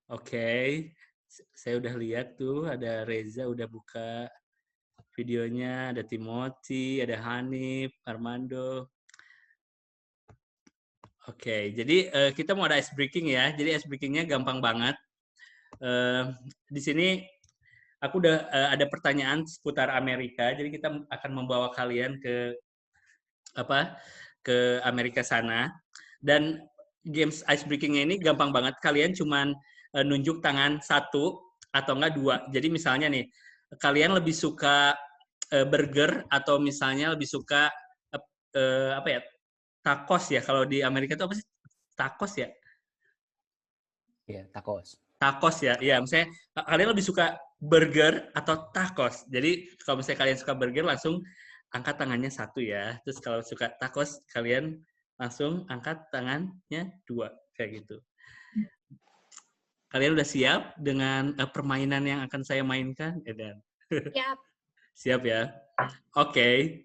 Oke, saya udah lihat tuh ada Reza udah buka videonya, ada Timothy, ada Hanif, Armando. Oke, jadi kita mau ada ice breaking ya. Jadi ice breakingnya gampang banget. Di sini aku udah ada pertanyaan seputar Amerika. Jadi kita akan membawa kalian ke apa? Ke Amerika sana. Dan games ice breakingnya ini gampang banget. Kalian cuman nunjuk tangan satu atau enggak dua. Jadi misalnya nih, kalian lebih suka burger atau misalnya lebih suka apa ya? Tacos ya. Kalau di Amerika itu apa sih? Tacos ya? Iya, tacos. Tacos ya. Iya, misalnya kalian lebih suka burger atau tacos. Jadi kalau misalnya kalian suka burger langsung angkat tangannya satu ya. Terus kalau suka tacos kalian langsung angkat tangannya dua kayak gitu. Kalian udah siap dengan permainan yang akan saya mainkan? Edan. Siap. Siap ya. Oke.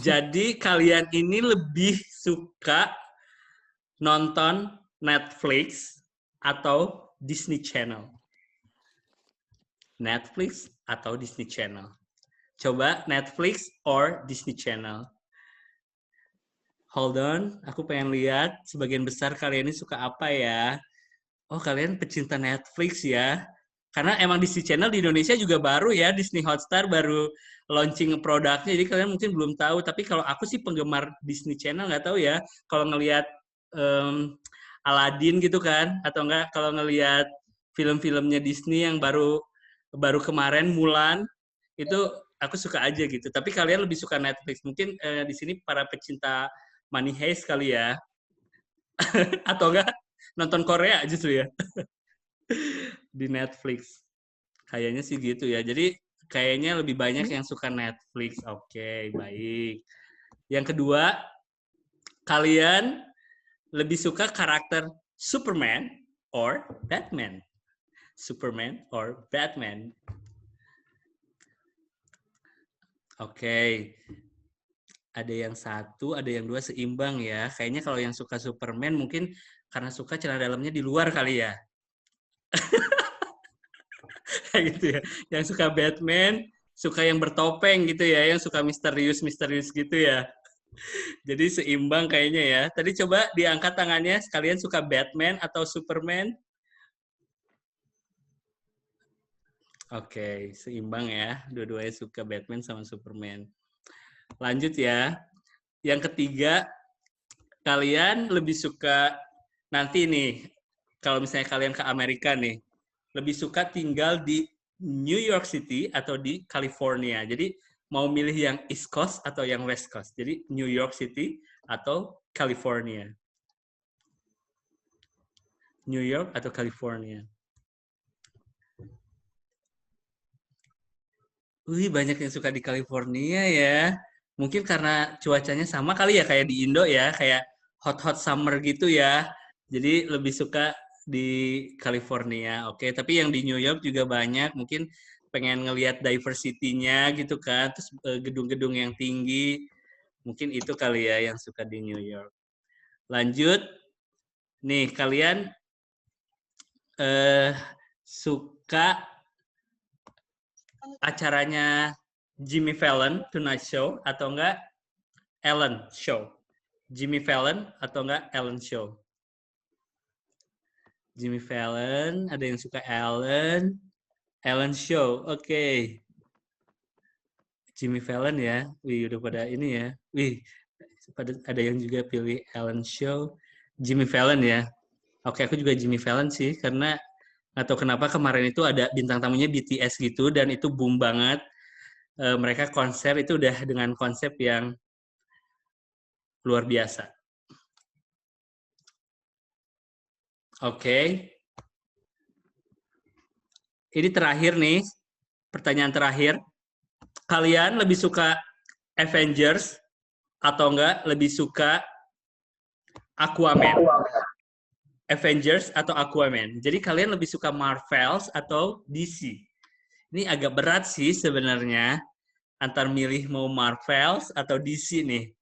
Jadi kalian ini lebih suka nonton Netflix atau Disney Channel? Netflix atau Disney Channel? Coba Netflix or Disney Channel. Hold on, aku pengen lihat sebagian besar kalian ini suka apa ya. Oh, kalian pecinta Netflix ya. Karena emang Disney Channel di Indonesia juga baru ya, Disney Hotstar baru launching produknya, jadi kalian mungkin belum tahu. Tapi kalau aku sih penggemar Disney Channel, nggak tahu ya. Kalau ngelihat Aladdin gitu kan, atau enggak kalau ngelihat film-filmnya Disney yang baru baru kemarin Mulan, itu aku suka aja gitu. Tapi kalian lebih suka Netflix. Mungkin di sini para pecinta Money Heist kali ya. Atau enggak nonton Korea justru ya di Netflix. Kayaknya sih gitu ya. Jadi kayaknya lebih banyak yang suka Netflix. Oke, baik. Yang kedua, kalian lebih suka karakter Superman or Batman? Superman or Batman? Oke. Ada yang satu, ada yang dua seimbang ya. Kayaknya kalau yang suka Superman mungkin karena suka celana dalamnya di luar kali ya. Kayak gitu ya. Yang suka Batman, suka yang bertopeng gitu ya, yang suka misterius-misterius gitu ya. Jadi seimbang kayaknya ya. Tadi coba diangkat tangannya, sekalian suka Batman atau Superman? Oke, seimbang ya. Dua-duanya suka Batman sama Superman. Lanjut ya. Yang ketiga, kalian lebih suka nanti nih, kalau misalnya kalian ke Amerika nih, lebih suka tinggal di New York City atau di California. Jadi mau milih yang East Coast atau yang West Coast. Jadi New York City atau California. New York atau California. Wih, banyak yang suka di California ya. Mungkin karena cuacanya sama kali ya kayak di Indo ya, kayak hot-hot summer gitu ya. Jadi lebih suka di California. Oke, tapi yang di New York juga banyak. Mungkin pengen ngelihat diversity-nya gitu kan. Terus gedung-gedung yang tinggi. Mungkin itu kali ya yang suka di New York. Lanjut. Nih, kalian suka acaranya Jimmy Fallon Tonight Show atau enggak Ellen Show? Jimmy Fallon atau enggak Ellen Show? Jimmy Fallon, ada yang suka Ellen, Ellen Show. Oke. Jimmy Fallon ya. Wih, udah pada ini ya. Wih, ada yang juga pilih Ellen Show. Jimmy Fallon ya. Oke, aku juga Jimmy Fallon sih karena nggak tahu kenapa kemarin itu ada bintang tamunya BTS gitu dan itu boom banget. Mereka konser itu udah dengan konsep yang luar biasa. Oke. Ini terakhir nih, pertanyaan terakhir. Kalian lebih suka Avengers atau enggak lebih suka Aquaman? Avengers atau Aquaman. Jadi kalian lebih suka Marvels atau DC? Ini agak berat sih sebenarnya antar milih mau Marvels atau DC nih.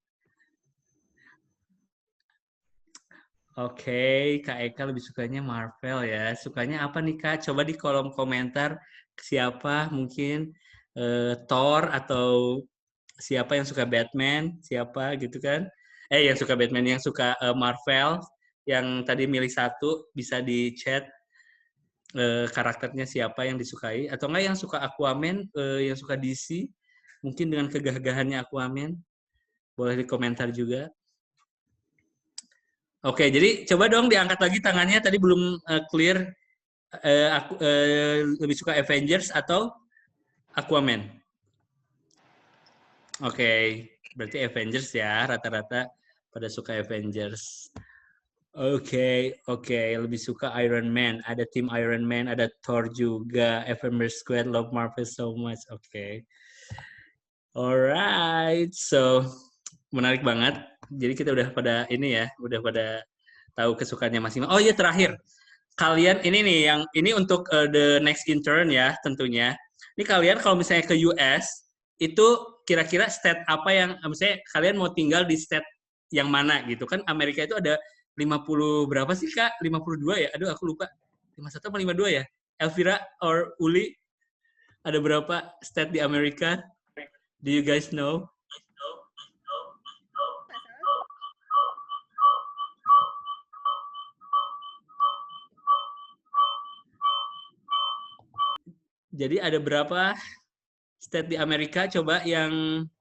Oke, Kak Eka lebih sukanya Marvel ya. Sukanya apa nih Kak? Coba di kolom komentar siapa mungkin Thor atau siapa yang suka Batman, siapa gitu kan? Yang suka Batman, yang suka Marvel, yang tadi milih satu bisa di chat karakternya siapa yang disukai atau enggak yang suka Aquaman, yang suka DC, mungkin dengan kegagahannya Aquaman, boleh di komentar juga. Oke, jadi coba dong diangkat lagi tangannya. Tadi belum clear. Aku lebih suka Avengers atau Aquaman. Oke, berarti Avengers ya. Rata-rata pada suka Avengers. Oke, lebih suka Iron Man. Ada tim Iron Man, ada Thor juga. Avengers Squad, love Marvel so much. Oke. Alright, so menarik banget. Jadi kita udah pada ini ya, udah pada tahu kesukaannya masing-masing. Oh iya terakhir, kalian ini nih yang ini untuk the next intern ya tentunya. Ini kalian kalau misalnya ke US itu kira-kira state apa yang misalnya kalian mau tinggal di state yang mana gitu kan? Amerika itu ada 50 berapa sih Kak? 52 ya? Aduh aku lupa. 51 atau 52 ya? Elvira or Uli ada berapa state di Amerika? Do you guys know? Jadi ada berapa state di Amerika? Coba yang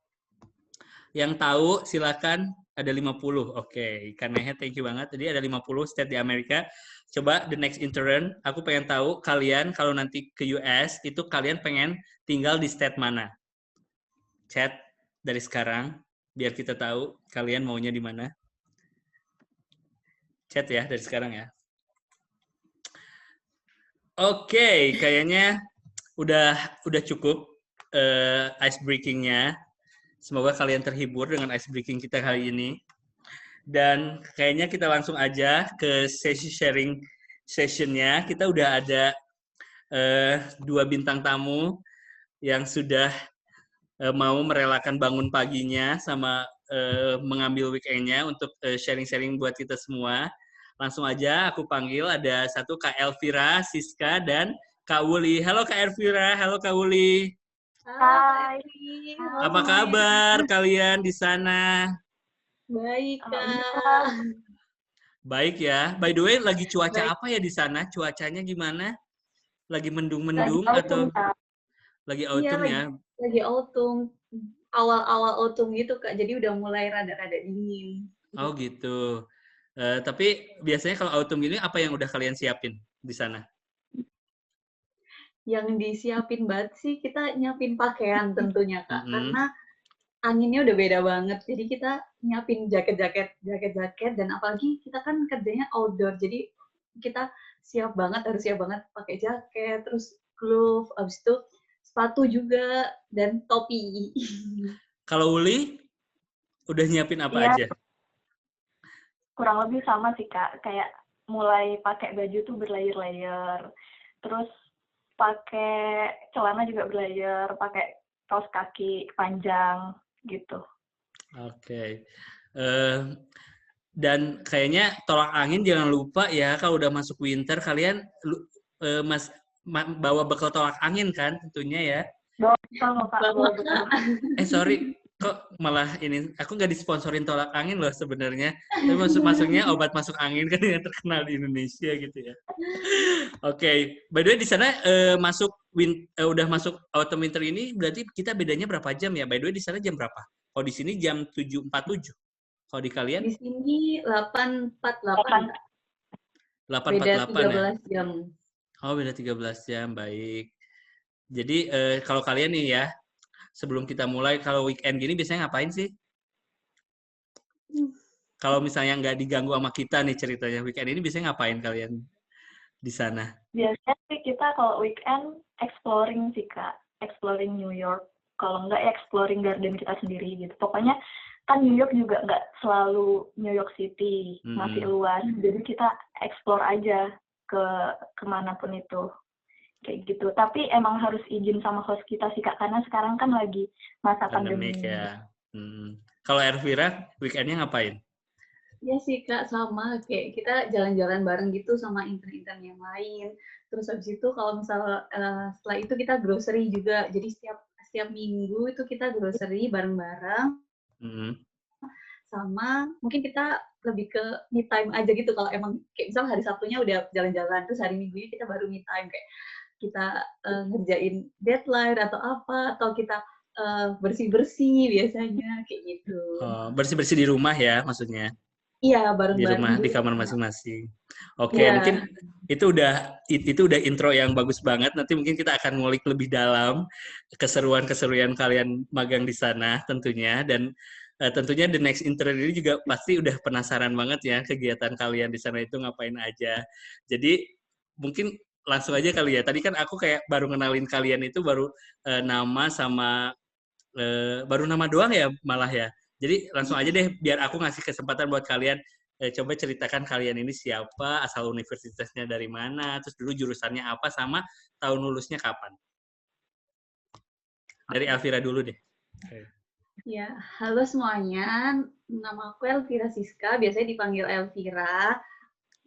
tahu silakan. Ada 50. Oke, Kanehe thank you banget. Jadi ada 50 state di Amerika. Coba the next intern, aku pengen tahu kalian kalau nanti ke US itu kalian pengen tinggal di state mana? Chat dari sekarang biar kita tahu kalian maunya di mana. Chat ya dari sekarang ya. Oke, kayaknya udah cukup ice breaking-nya. Semoga kalian terhibur dengan ice breaking kita kali ini. Dan kayaknya kita langsung aja ke sesi sharing sessionnya. Kita udah ada 2 bintang tamu yang sudah mau merelakan bangun paginya sama mengambil weekend-nya untuk sharing-sharing buat kita semua. Langsung aja aku panggil ada satu Kak Elvira, Siska, dan Kak Wuli. Halo Kak Elvira, halo Kak Wuli. Hai. Apa kabar kalian di sana? Baik, Kak. Baik ya. By the way, lagi cuaca Baik. apa ya di sana? Cuacanya gimana? Lagi mendung-mendung atau lagi autumn ya? Lagi autumn. Awal-awal autumn gitu, Kak. Jadi udah mulai rada-rada dingin. Oh gitu. Tapi biasanya kalau autumn gini apa yang udah kalian siapin di sana? Yang disiapin banget sih kita nyiapin pakaian tentunya, Kak. Karena anginnya udah beda banget. Jadi kita nyiapin jaket-jaket dan apalagi kita kan kerjanya outdoor. Jadi kita harus siap banget pakai jaket, terus glove, abis itu sepatu juga dan topi. Kalau Uli udah nyiapin apa aja? Kurang lebih sama sih Kak, kayak mulai pakai baju tuh berlayer-layer, terus pakai celana juga berlayer, pakai kaos kaki panjang gitu. Oke. Dan kayaknya tolak angin jangan lupa ya kalau udah masuk winter kalian bawa bekal tolak angin kan tentunya ya. Bawa bekal. Sorry, kok malah ini aku nggak disponsorin tolak angin loh sebenarnya. Tapi masuknya obat masuk angin kan yang terkenal di Indonesia gitu ya. Oke. By the way di sana udah masuk autumn winter ini berarti kita bedanya berapa jam ya? By the way di sana jam berapa? Oh di sini jam 7.47. Kalau di kalian? Di sini 8.48. 8.48 beda 13 ya? jam. Oh, beda 13 jam, baik. Jadi kalau kalian nih ya, sebelum kita mulai, kalau weekend gini biasanya ngapain sih? Kalau misalnya nggak diganggu sama kita nih ceritanya, weekend ini biasanya ngapain kalian di sana? Biasanya sih kita kalau weekend exploring sih Kak, exploring New York. Kalau nggak exploring garden kita sendiri gitu. Pokoknya kan New York juga nggak selalu New York City, masih luas. Jadi kita explore aja ke kemanapun itu. Kayak gitu. Tapi emang harus izin sama host kita sih Kak, karena sekarang kan lagi masa pandemi. Ya. Kalau Elvira, weekendnya ngapain? Ya sih Kak, sama kayak kita jalan-jalan bareng gitu sama intern-intern yang lain. Terus habis itu kalau misal setelah itu kita grocery juga. Jadi setiap minggu itu kita grocery bareng-bareng. Sama mungkin kita lebih ke me time aja gitu kalau emang kayak misal hari Sabtunya udah jalan-jalan, terus hari Minggunya kita baru me time kayak kita ngerjain deadline atau apa, atau kita bersih-bersih biasanya kayak gitu. Bersih-bersih di rumah ya maksudnya? Iya, Di bareng-bareng rumah, di di kamar rumah. masing-masing. Oke, Iya. mungkin itu udah intro yang bagus banget. Nanti mungkin kita akan ngulik lebih dalam keseruan-keseruan kalian magang di sana tentunya, dan tentunya the next intern ini juga pasti udah penasaran banget ya kegiatan kalian di sana itu ngapain aja. Jadi mungkin langsung aja kali ya. Tadi kan aku kayak baru kenalin kalian itu baru nama sama baru nama doang ya malah ya. Jadi langsung aja deh biar aku ngasih kesempatan buat kalian coba ceritakan kalian ini siapa, asal universitasnya dari mana, terus dulu jurusannya apa, sama tahun lulusnya kapan. Dari Elvira dulu deh. Ya, halo semuanya. Nama aku Elvira Siska, biasanya dipanggil Elvira.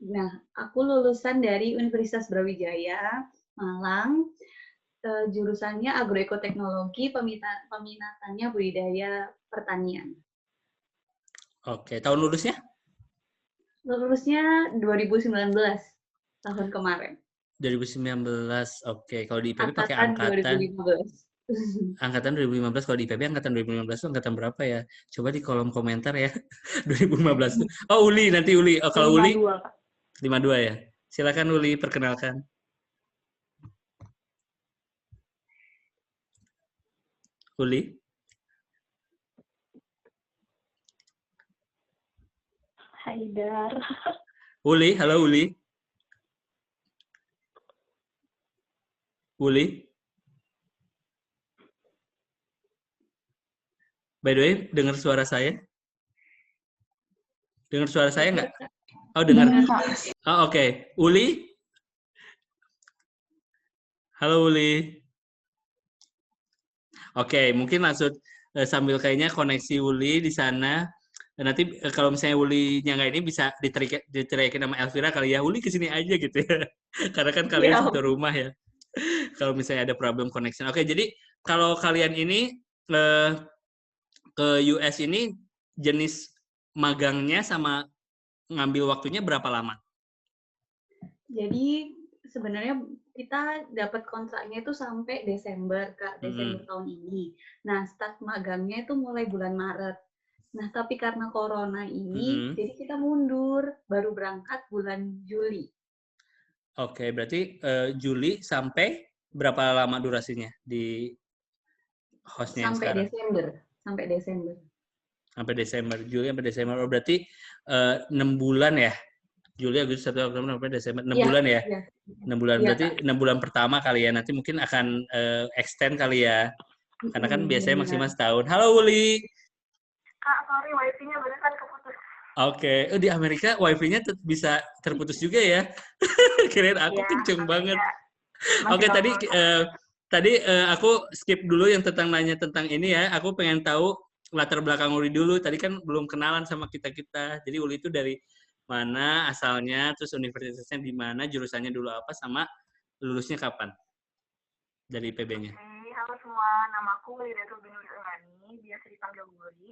Nah, aku lulusan dari Universitas Brawijaya, Malang. Jurusannya agroekoteknologi, peminatannya budidaya pertanian. Oke, tahun lulusnya? Lulusnya 2019, tahun kemarin. 2019, oke. Kalau di IPB pakai Angkatan angkatan. 2015. Angkatan 2015, kalau di IPB angkatan 2015 itu angkatan berapa ya? Coba di kolom komentar ya. 2015 tuh. Oh, Uli, nanti Uli. Oh, kalau Uli 52, Kak. 52 ya. Silakan Uli, perkenalkan. Uli. Haidar. Uli, halo Uli. Uli. By the way, dengar suara saya? Dengar suara saya nggak? Oh, dengar. Oh, oke. Uli? Halo Uli. Oke, mungkin langsung sambil kayaknya koneksi Uli di sana. Nanti kalau misalnya Uli-nya nggak ini bisa diteriakin sama Elvira kali ya, Uli kesini aja gitu ya. Karena kan kalian satu rumah ya. Kalau misalnya ada problem connection. Oke, jadi kalau kalian ini ke US ini jenis magangnya sama ngambil waktunya berapa lama? Jadi sebenarnya kita dapat kontraknya itu sampai Desember, Kak, Desember tahun ini. Nah, start magangnya itu mulai bulan Maret. Nah, tapi karena corona ini, jadi kita mundur, baru berangkat bulan Juli. Oke, berarti Juli sampai berapa lama durasinya di hostnya yang sekarang? Sampai Desember. Sampai Desember, Juli sampai Desember. Oh, berarti 6 bulan ya? Juli, Agustus, September, Oktober, Desember. 6 bulan ya? 6 bulan. Berarti 6 bulan pertama kali ya. Nanti mungkin akan extend kali ya. Karena kan biasanya maksimal setahun. Halo Uli. Kak, sorry, wifi-nya barusan keputus. Oke. Di Amerika wifi-nya bisa terputus juga ya? Kirain aku kenceng banget. Oke, tadi aku skip dulu yang nanya tentang ini ya. Aku pengen tahu latar belakang Uli dulu. Tadi kan belum kenalan sama kita-kita. Jadi Uli itu dari mana asalnya, terus universitasnya di mana, jurusannya dulu apa, sama lulusnya kapan dari IPB-nya. Oke, halo semua. Namaku Lidatul Binur Irani, biasa dipanggil Guri.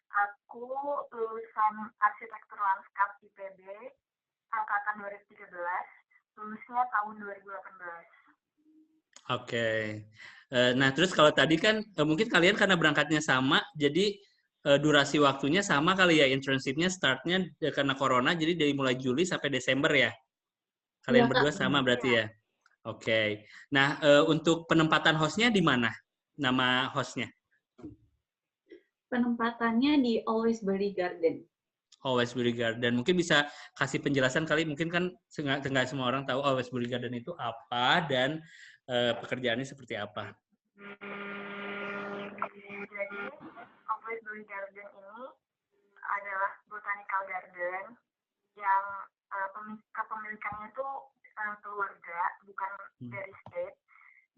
Aku lulusan arsitektur lanskap IPB angkatan 2013, lulusnya tahun 2018. Oke. Nah, terus kalau tadi kan mungkin kalian karena berangkatnya sama, jadi durasi waktunya sama kali ya, internship-nya startnya karena corona, jadi dari mulai Juli sampai Desember ya? Kalian berdua sama berarti ya? Oke. Nah, untuk penempatan hostnya di mana? Nama hostnya? Penempatannya di Always Berry Garden. Always Berry Garden. Mungkin bisa kasih penjelasan kali, mungkin kan nggak semua orang tahu Always Berry Garden itu apa dan pekerjaannya seperti apa. Jadi, Always Berry Garden ini adalah botanical garden yang kepemilikannya itu keluarga, bukan dari state.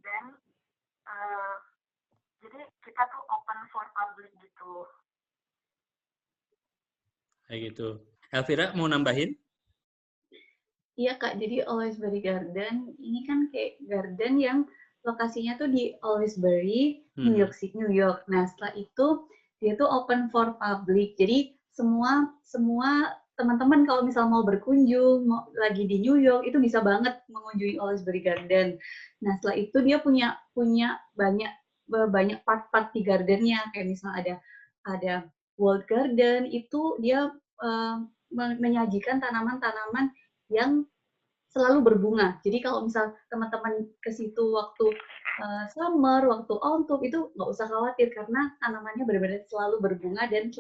Dan jadi kita tuh open for public gitu. Kayak gitu. Elvira mau nambahin? Iya Kak, jadi Alwaysbury Garden ini kan kayak garden yang lokasinya tuh di Alwaysbury, New York City, New York. Nah setelah itu dia tuh open for public. Jadi semua teman-teman kalau misal mau berkunjung, lagi di New York itu bisa banget mengunjungi Alwaysbury Garden. Nah setelah itu dia punya banyak part-part di gardennya, kayak misal ada World Garden, itu dia menyajikan tanaman-tanaman yang selalu berbunga. Jadi kalau misal teman-teman ke situ waktu summer, waktu autumn, itu nggak usah khawatir karena tanamannya benar-benar selalu berbunga dan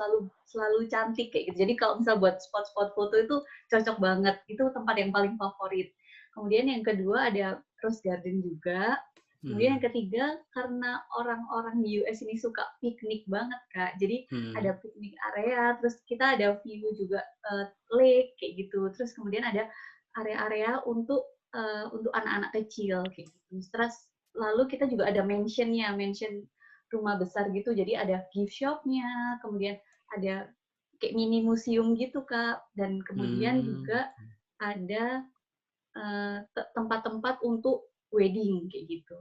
selalu cantik kayak gitu. Jadi kalau misal buat spot-spot foto itu cocok banget. Itu tempat yang paling favorit. Kemudian yang kedua ada Rose Garden juga. Kemudian yang ketiga, karena orang-orang di US ini suka piknik banget, Kak. Jadi ada piknik area, terus kita ada view juga lake kayak gitu. Terus kemudian ada area-area untuk anak-anak kecil kayak gitu. Terus lalu kita juga ada mansion rumah besar gitu. Jadi ada gift shop-nya, kemudian ada kayak mini museum gitu Kak. Dan kemudian juga ada tempat-tempat untuk wedding kayak gitu.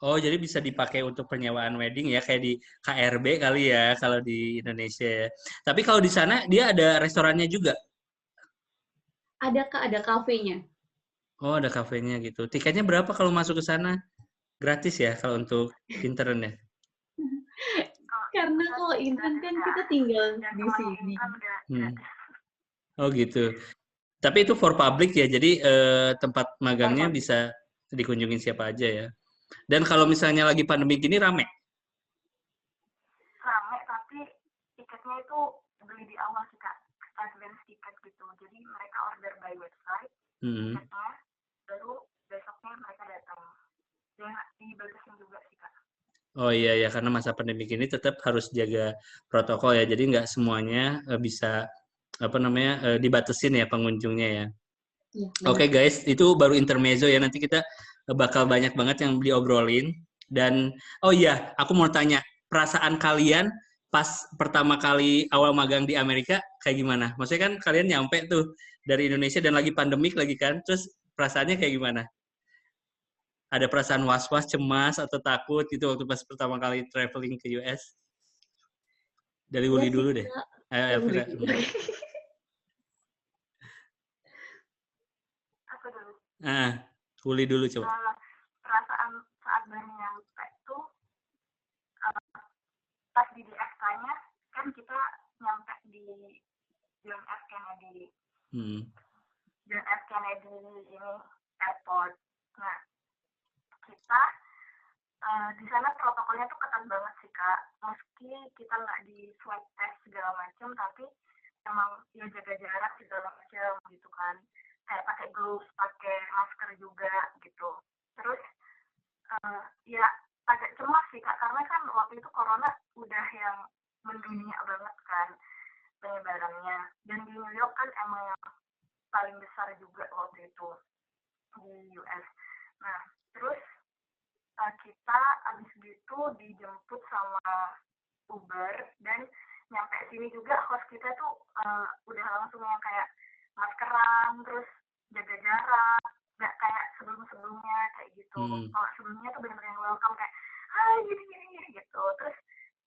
Oh, jadi bisa dipakai untuk penyewaan wedding ya, kayak di KRB kali ya kalau di Indonesia ya. Tapi kalau di sana dia ada restorannya juga? Ada Kak, ada kafenya. Oh, ada kafenya gitu. Tiketnya berapa kalau masuk ke sana? Gratis ya kalau untuk intern ya? Karena kalau intern kan kita tinggal di sini. Oh gitu. Tapi itu for public ya, jadi tempat magangnya bisa dikunjungin siapa aja ya. Dan kalau misalnya lagi pandemi gini rame? Rame, tapi tiketnya itu beli di awal sih Kak, advance tiket gitu. Jadi mereka order by website, tiketnya, baru besoknya mereka datang. Dan dibatasin juga sih Kak. Oh iya ya, karena masa pandemi ini tetap harus jaga protokol ya. Jadi nggak semuanya bisa dibatasin ya pengunjungnya ya. Ya, Oke guys, itu baru intermezzo ya. Nanti kita bakal banyak banget yang diobrolin. Dan oh iya, aku mau tanya perasaan kalian pas pertama kali awal magang di Amerika kayak gimana? Maksudnya kan kalian nyampe tuh dari Indonesia dan lagi pandemik lagi kan, terus perasaannya kayak gimana? Ada perasaan was-was, cemas, atau takut gitu waktu pas pertama kali traveling ke US? Dari Uli dulu deh. Elvira. Aku dulu. Uli dulu coba. Perasaan saat baru nyampe tuh, pas di DFK-nya, kan kita nyampe di John F. Kennedy. John F. Kennedy ini airport. Nah, kita di sana protokolnya tuh ketat banget sih Kak. Meski kita nggak di swab test segala macam, tapi emang ya jaga jarak segala macam gitu kan. Kayak pakai gloves, pakai masker juga gitu. Terus ya agak cemas sih Kak, karena kan waktu itu corona udah yang mendunia banget kan penyebarannya. Dan di New York kan emang yang paling besar juga waktu itu di US. Nah, terus kita abis gitu dijemput sama Uber dan nyampe sini juga host kita tuh udah langsung yang kayak maskeran, terus jaga jarak, nggak kayak sebelumnya kayak gitu. Kalau sebelumnya tuh benar-benar yang welcome kayak gini gitu. Terus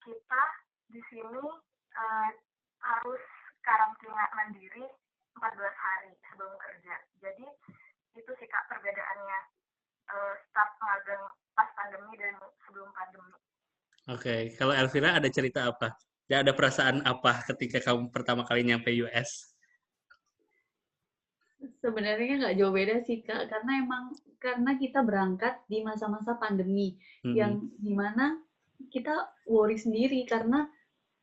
kita di sini harus karantina mandiri 14 hari sebelum kerja. Jadi itu sih Kak perbedaannya start magang pas pandemi dan sebelum pandemi. Oke, kalau Elvira ada cerita apa? Ya, ada perasaan apa ketika kamu pertama kali nyampe US? Sebenarnya nggak jauh beda sih Kak, karena kita berangkat di masa-masa pandemi yang dimana kita worry sendiri karena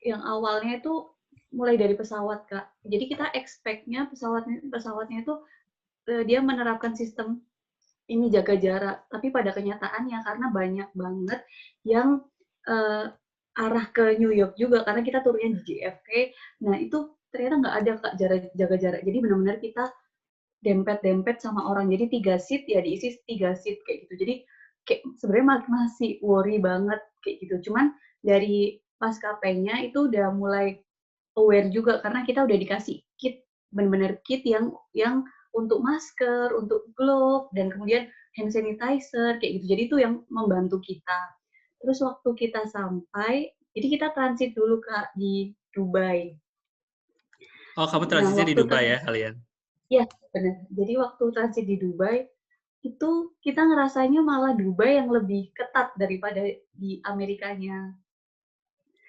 yang awalnya itu mulai dari pesawat Kak. Jadi kita expect-nya pesawatnya itu dia menerapkan sistem ini jaga jarak, tapi pada kenyataannya karena banyak banget yang arah ke New York juga karena kita turunnya di JFK. Nah itu ternyata nggak ada Kak jaga jarak. Jadi benar-benar kita dempet sama orang. Jadi 3 seat ya diisi 3 seat kayak gitu. Jadi kayak sebenarnya masih worry banget kayak gitu. Cuman dari maskapainya itu udah mulai aware juga karena kita udah dikasih kit benar-benar kit yang untuk masker, untuk glove, dan kemudian hand sanitizer kayak gitu. Jadi itu yang membantu kita. Terus waktu kita sampai, jadi kita transit dulu Kak di Dubai. Oh, kamu transitnya di Dubai ya kalian? Iya, benar. Jadi waktu transit di Dubai, itu kita ngerasanya malah Dubai yang lebih ketat daripada di Amerikanya.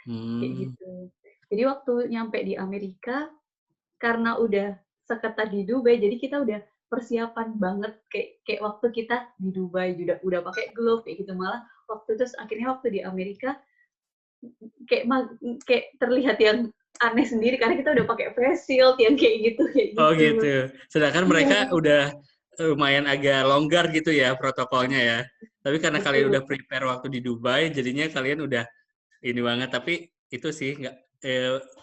Kayak gitu. Jadi waktu nyampe di Amerika, karena udah seketat di Dubai, jadi kita udah persiapan banget kayak waktu kita di Dubai udah pakai glove kayak gitu. Malah akhirnya waktu di Amerika kayak terlihat yang aneh sendiri karena kita udah pakai face shield yang kayak gitu. Oh gitu. Sedangkan mereka udah lumayan agak longgar gitu ya protokolnya ya. Tapi karena kalian udah prepare waktu di Dubai, jadinya kalian udah ini banget. Tapi itu sih nggak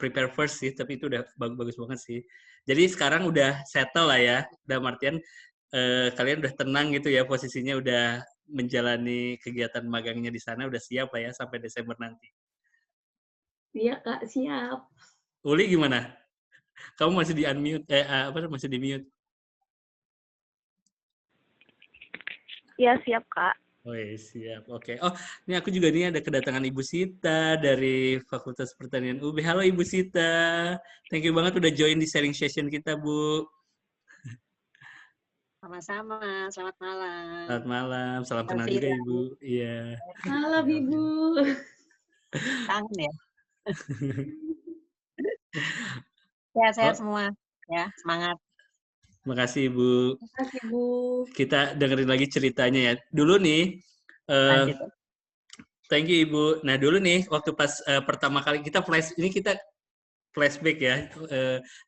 prepare first sih, tapi itu udah bagus banget sih. Jadi sekarang udah settle lah ya. Dalam artian kalian udah tenang gitu ya, posisinya udah menjalani kegiatan magangnya di sana, udah siap lah ya sampai Desember nanti. Iya Kak, siap. Uli gimana? Kamu masih di unmute, masih di mute? Iya, siap, Kak. Oh iya, siap. Oke. Oh, ini aku juga nih ada kedatangan Ibu Sita dari Fakultas Pertanian UB. Halo Ibu Sita. Thank you banget udah join di sharing session kita, Bu. Sama-sama. Selamat malam. Selamat malam. Salam kenal juga, Ibu. Iya. Malam, Ibu. Kangen ya? Sehat-sehat semua. Ya, semangat. Terima kasih, Ibu. Terima kasih, Bu. Kita dengerin lagi ceritanya ya. Dulu nih, Lanjut. thank you, Ibu. Nah, dulu nih, waktu pas pertama kali kita flashback ya,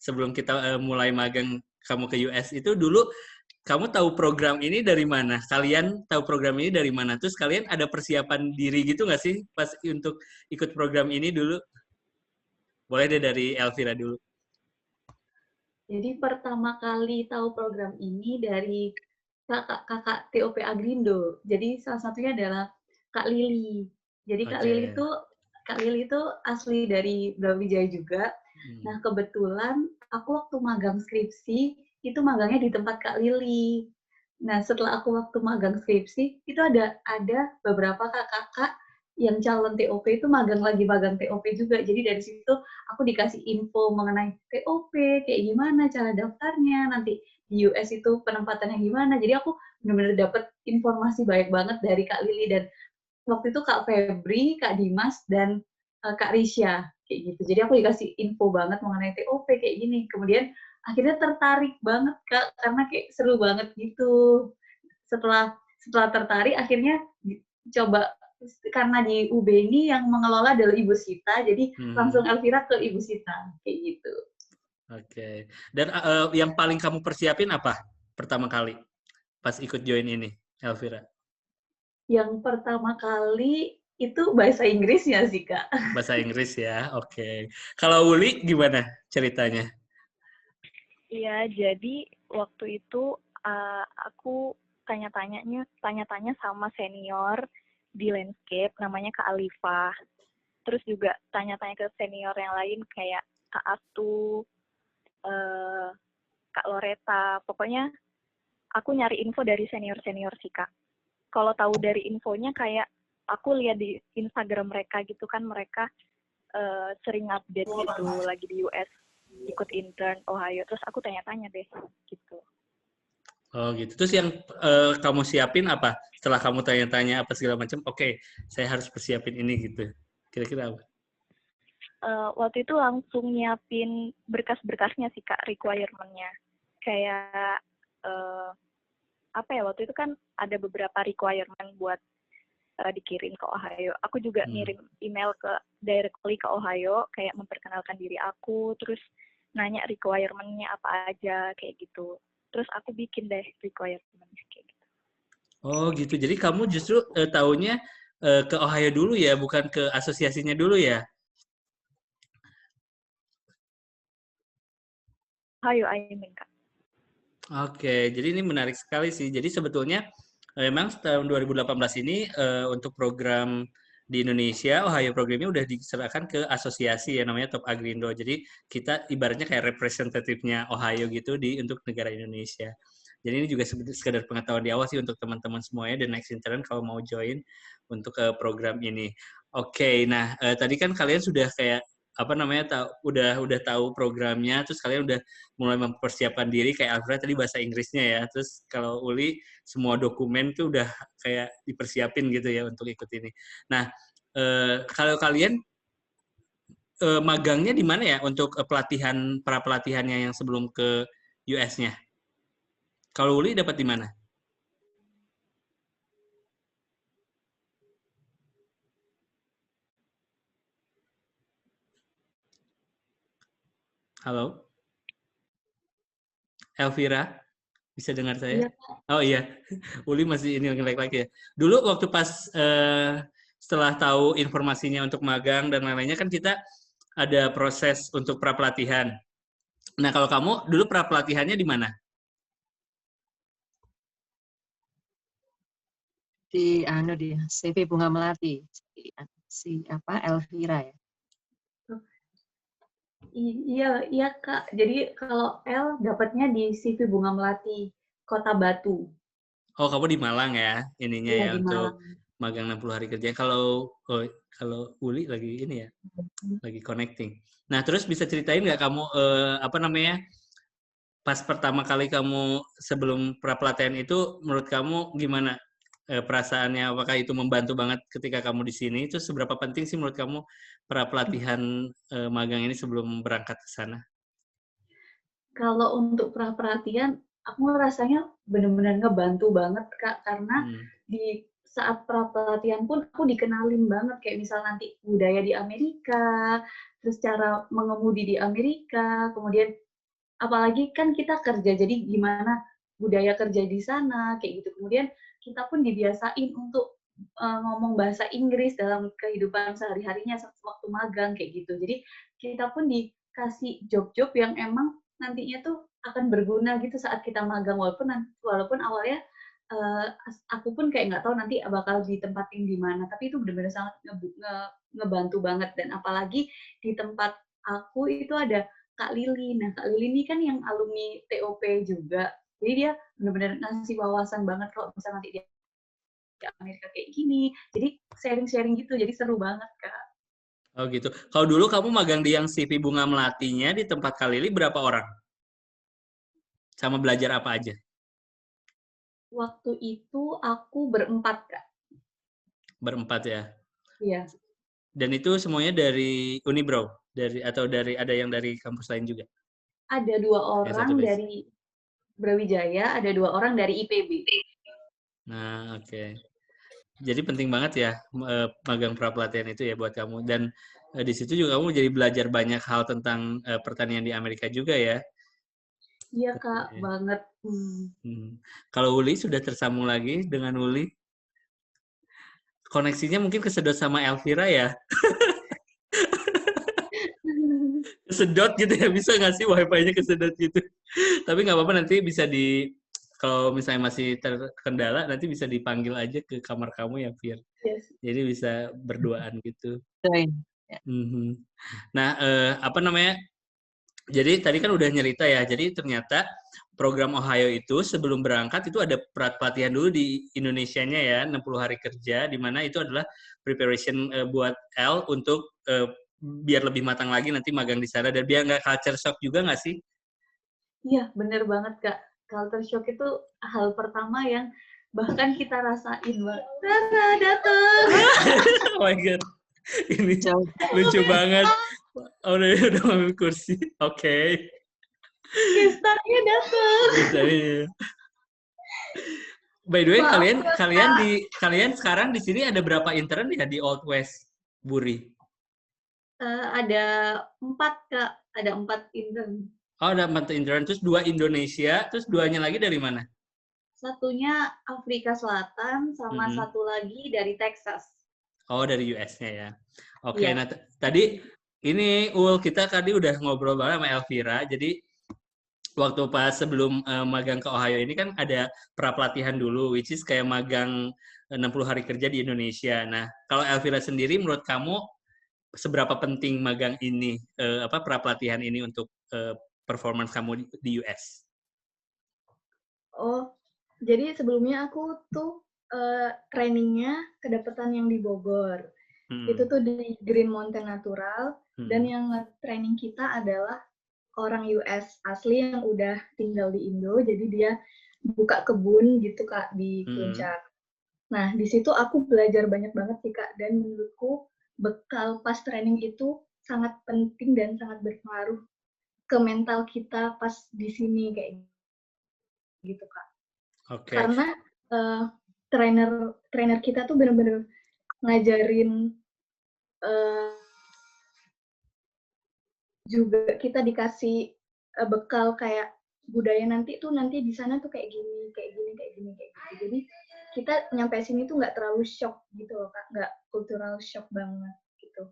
sebelum kita mulai magang kamu ke US, itu dulu kamu tahu program ini dari mana? Kalian tahu program ini dari mana? Terus kalian ada persiapan diri gitu nggak sih pas untuk ikut program ini dulu? Boleh deh dari Elvira dulu. Jadi pertama kali tahu program ini dari kakak TOP Agrindo. Jadi salah satunya adalah Kak Lili. Jadi Kak Lili itu asli dari Brawijaya juga. Nah, kebetulan aku waktu magang skripsi itu magangnya di tempat Kak Lili. Nah, setelah aku waktu magang skripsi itu ada beberapa kakak-kakak yang calon TOP itu magang TOP juga. Jadi dari situ aku dikasih info mengenai TOP, kayak gimana cara daftarnya, nanti di US itu penempatannya gimana. Jadi aku benar-benar dapat informasi banyak banget dari Kak Lili, dan waktu itu Kak Febri, Kak Dimas, dan Kak Risha, kayak gitu. Jadi aku dikasih info banget mengenai TOP kayak gini. Kemudian akhirnya tertarik banget Kak, karena kayak seru banget gitu. Setelah tertarik, akhirnya coba, karena di UB ini yang mengelola adalah Ibu Sita, jadi langsung Elvira ke Ibu Sita, kayak gitu. Oke. Dan yang paling kamu persiapin apa pertama kali pas ikut join ini, Elvira? Yang pertama kali itu bahasa Inggrisnya sih, Kak. Bahasa Inggris ya, oke. Kalau Uli gimana ceritanya? Iya, jadi waktu itu aku tanya-tanya sama senior di landscape, namanya Kak Alifah. Terus juga tanya-tanya ke senior yang lain kayak Kak Atu, Kak Loreta. Pokoknya aku nyari info dari senior-senior sih, Kak. Kalau tahu dari infonya kayak aku lihat di Instagram mereka gitu kan, mereka sering update gitu lagi di US, ikut intern Ohio. Terus aku tanya-tanya deh gitu. Oh gitu. Terus yang kamu siapin apa? Setelah kamu tanya-tanya apa segala macam, oke, saya harus persiapin ini gitu. Kira-kira apa? Waktu itu langsung nyiapin berkas-berkasnya sih Kak, requirement-nya. Kayak apa ya, waktu itu kan ada beberapa requirement buat dikirim ke Ohio. Aku juga ngirim email directly ke Ohio, kayak memperkenalkan diri aku, terus nanya requirement-nya apa aja, kayak gitu. Terus aku bikin deh requirement kayak gitu. Oh gitu. Jadi kamu justru taunya ke Ohio dulu ya, bukan ke asosiasinya dulu ya? Ohio, I mean, Kak. Oke, jadi ini menarik sekali sih. Jadi sebetulnya memang tahun 2018 ini untuk program di Indonesia, Ohio programnya udah diserahkan ke asosiasi ya namanya Top Agrindo. Jadi kita ibaratnya kayak representatifnya Ohio gitu untuk negara Indonesia. Jadi ini juga sekedar pengetahuan di awal sih untuk teman-teman semuanya dan next intern kalau mau join untuk program ini. Oke, nah tadi kan kalian sudah kayak udah tahu programnya, terus kalian udah mulai mempersiapkan diri kayak Alfred tadi bahasa Inggrisnya ya. Terus kalau Uli semua dokumen tuh udah kayak dipersiapin gitu ya untuk ikut ini. Nah, kalau kalian magangnya di mana ya untuk para pelatihannya yang sebelum ke US-nya? Kalau Uli dapat di mana? Halo? Elvira? Bisa dengar saya? Iya, Kak. Oh iya, Uli masih ini nge-lag lagi ya. Dulu waktu pas setelah tahu informasinya untuk magang dan lain-lainnya kan kita ada proses untuk pra-pelatihan. Nah, kalau kamu dulu pra-pelatihannya di mana? Di CV Bunga Melati. Elvira ya. Iya Kak. Jadi kalau L dapatnya di CV Bunga Melati, Kota Batu. Oh, kamu di Malang ya, ininya Iya, ya di untuk Malang. magang 60 hari kerja. Kalau Uli lagi ini ya, lagi connecting. Nah, terus bisa ceritain nggak kamu pas pertama kali kamu sebelum pra-pelatihan itu menurut kamu gimana perasaannya? Apakah itu membantu banget ketika kamu di sini? Itu seberapa penting sih menurut kamu pra-pelatihan magang ini sebelum berangkat ke sana? Kalau untuk pra-pelatihan, aku rasanya benar-benar ngebantu banget, Kak. Karena di saat pra-pelatihan pun aku dikenalin banget. Kayak misal nanti budaya di Amerika, terus cara mengemudi di Amerika, kemudian apalagi kan kita kerja, jadi gimana budaya kerja di sana, kayak gitu. Kemudian kita pun dibiasain untuk ngomong bahasa Inggris dalam kehidupan sehari-harinya waktu magang, kayak gitu. Jadi kita pun dikasih job-job yang emang nantinya tuh akan berguna gitu saat kita magang, walaupun awalnya aku pun kayak nggak tahu nanti bakal ditempatin di mana, tapi itu benar-benar sangat ngebantu banget. Dan apalagi di tempat aku itu ada Kak Lili. Nah, Kak Lili ini kan yang alumni TOP juga. Jadi dia benar-benar ngasih wawasan banget kalau misalnya nanti dia di Amerika kayak gini. Jadi sharing-sharing gitu, jadi seru banget, Kak. Oh gitu. Kalau dulu kamu magang di yang CV Bunga Melatinya di tempat Kak Lili berapa orang? Sama belajar apa aja? Waktu itu aku berempat, Kak. Berempat ya. Iya. Dan itu semuanya dari Unibrow, ada yang dari kampus lain juga. Ada 2 orang dari Brawijaya, ada 2 orang dari IPB. Nah, oke. Jadi penting banget ya magang pra-pelatihan itu ya buat kamu. Dan di situ juga kamu jadi belajar banyak hal tentang pertanian di Amerika juga ya. Iya, Kak, banget. Kalau Uli sudah tersambung lagi dengan Uli. Koneksinya mungkin kesedot sama Elvira ya. Kesedot gitu ya, bisa nggak sih wifi-nya kesedot gitu? Tapi nggak apa-apa, nanti bisa kalau misalnya masih terkendala, nanti bisa dipanggil aja ke kamar kamu ya, Fir. Yes. Jadi bisa berduaan gitu. Ya. Nah, jadi tadi kan udah nyerita ya, jadi ternyata program Ohio itu sebelum berangkat itu ada pelatihan dulu di Indonesianya ya, 60 hari kerja, di mana itu adalah preparation buat L untuk biar lebih matang lagi nanti magang di sana, dan biar nggak culture shock juga nggak sih? Iya, bener banget, Kak. Culture shock itu hal pertama yang bahkan kita rasain banget. Rara, datang! Oh my God. Ini lucu banget. Oh, udah ngambil kursi. Oke. Gestarnya datang! By the way, kalian sekarang di sini ada berapa intern ya di Old West Buri? Ada 4, Kak. Ada 4 intern. Oh, ada 4 intern. Terus 2 Indonesia, terus 2-nya lagi dari mana? Satunya Afrika Selatan, sama satu lagi dari Texas. Oh, dari US-nya ya. Oke, nah tadi ini kita tadi udah ngobrol banget sama Elvira. Jadi waktu pas sebelum magang ke Ohio ini kan ada pra-pelatihan dulu, which is kayak magang 60 hari kerja di Indonesia. Nah, kalau Elvira sendiri, menurut kamu seberapa penting magang ini, pra-pelatihan ini untuk performance kamu di US? Oh, jadi sebelumnya aku tuh trainingnya kedapatan yang di Bogor. Itu tuh di Green Mountain Natural, dan yang training kita adalah orang US asli yang udah tinggal di Indo, jadi dia buka kebun gitu Kak di Puncak. Nah, di situ aku belajar banyak banget sih Kak, dan menurutku bekal pas training itu sangat penting dan sangat berpengaruh ke mental kita pas di sini kayak gitu Kak. Okay. Karena trainer kita tuh benar-benar ngajarin, juga kita dikasih bekal kayak budaya nanti di sana tuh kayak gini, kayak gini, kayak gini, kayak gitu. Jadi kita nyampe sini tuh nggak terlalu shock gitu loh Kak, nggak cultural shock banget gitu.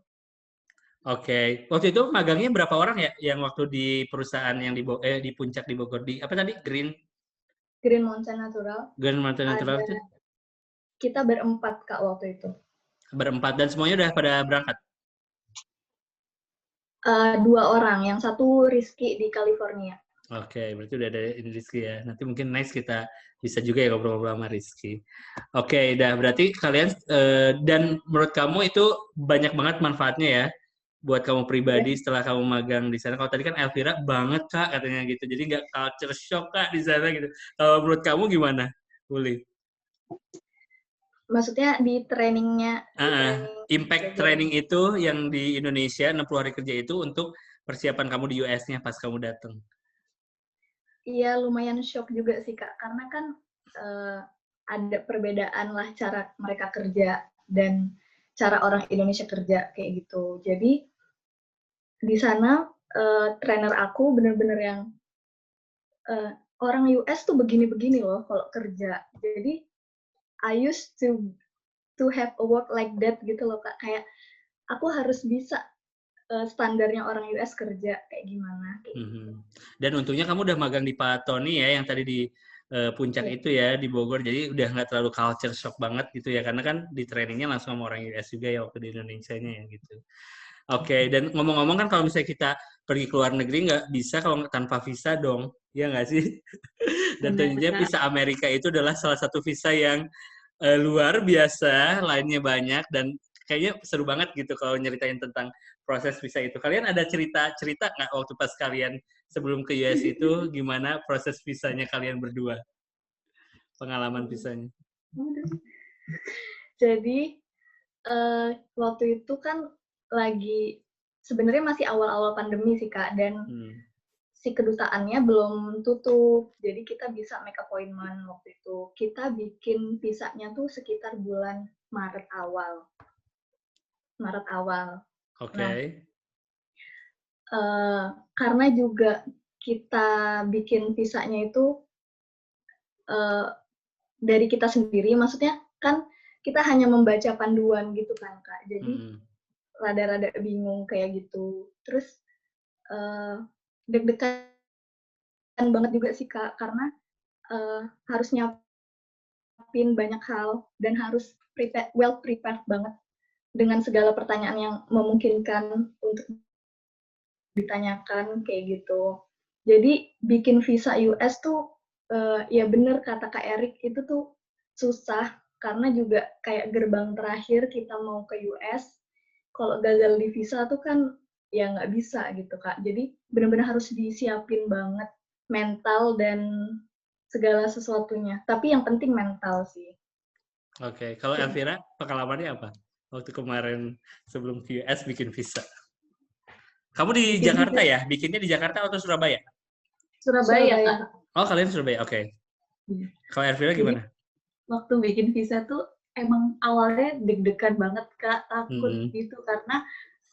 Oke. Waktu itu magangnya berapa orang ya yang waktu di perusahaan yang di Puncak di Bogor, di apa tadi? Green Mountain Natural. Green Mountain Natural itu? Kita berempat Kak waktu itu. Berempat, dan semuanya udah pada berangkat? 2 orang, yang satu Rizky di California. Oke, berarti udah ada Rizky ya. Nanti mungkin next kita bisa juga ya ngobrol-ngobrol sama Rizky. Oke, berarti kalian, dan menurut kamu itu banyak banget manfaatnya ya buat kamu pribadi setelah kamu magang di sana. Kalau tadi kan Elvira banget Kak katanya gitu, jadi nggak culture shock Kak di sana gitu. Kalau menurut kamu gimana, Uli? Maksudnya di trainingnya? Impact training itu yang di Indonesia 60 hari kerja itu untuk persiapan kamu di US-nya pas kamu datang. Iya, lumayan shock juga sih Kak, karena kan ada perbedaan lah cara mereka kerja dan cara orang Indonesia kerja kayak gitu. Jadi di sana trainer aku bener-bener yang orang US tuh begini-begini loh kalau kerja. Jadi I used to have a work like that gitu loh Kak. Kayak aku harus bisa standarnya orang US kerja kayak gimana. Dan untungnya kamu udah magang di Pak Tony ya, yang tadi di Puncak itu ya, di Bogor. Jadi udah nggak terlalu culture shock banget gitu ya, karena kan di trainingnya langsung sama orang US juga ya waktu di Indonesianya ya gitu. Oke, dan ngomong-ngomong kan kalau misalnya kita pergi ke luar negeri nggak bisa kalau tanpa visa dong, ya nggak sih? Dan tentunya visa Amerika itu adalah salah satu visa yang luar biasa, lainnya banyak, dan kayaknya seru banget gitu kalau nyeritain tentang proses visa itu. Kalian ada cerita nggak waktu pas kalian sebelum ke US itu, gimana proses visanya kalian berdua? Pengalaman visanya. Jadi waktu itu kan lagi sebenarnya masih awal-awal pandemi sih Kak, dan si kedutaannya belum tutup, jadi kita bisa make appointment waktu itu. Kita bikin visanya tuh sekitar bulan Maret awal. Oke. Nah, karena juga kita bikin visanya itu dari kita sendiri, maksudnya kan kita hanya membaca panduan gitu kan Kak, jadi rada-rada bingung kayak gitu. Terus deg-degan banget juga sih Kak, karena harus nyiapin banyak hal dan harus well prepared banget dengan segala pertanyaan yang memungkinkan untuk ditanyakan kayak gitu. Jadi bikin visa US tuh ya bener kata Kak Erik, itu tuh susah karena juga kayak gerbang terakhir kita mau ke US. Kalau gagal di visa tuh kan ya nggak bisa gitu Kak. Jadi benar-benar harus disiapin banget mental dan segala sesuatunya. Tapi yang penting mental sih. Oke. Kalau Elvira, pengalamannya apa? Waktu kemarin sebelum ke US bikin visa. Kamu di Jakarta ya? Bikinnya di Jakarta atau Surabaya? Surabaya Kak. Oh, kalian Surabaya. Oke. Kalau Elvira gimana? Waktu bikin visa tuh emang awalnya deg-degan banget Kak, takut gitu karena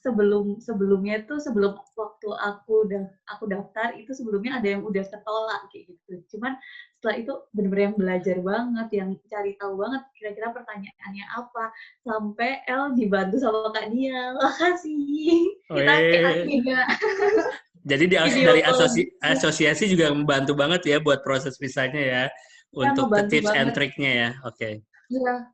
sebelumnya tuh sebelum waktu aku daftar itu sebelumnya ada yang udah ketolak kayak gitu. Cuman setelah itu benar-benar yang belajar banget, yang cari tahu banget kira-kira pertanyaannya apa, sampai El dibantu sama Kak Dia. Makasih. Kita kayak Jadi dari asosiasi juga membantu banget ya buat proses visanya ya, untuk tips and trick-nya ya. Oke. Iya,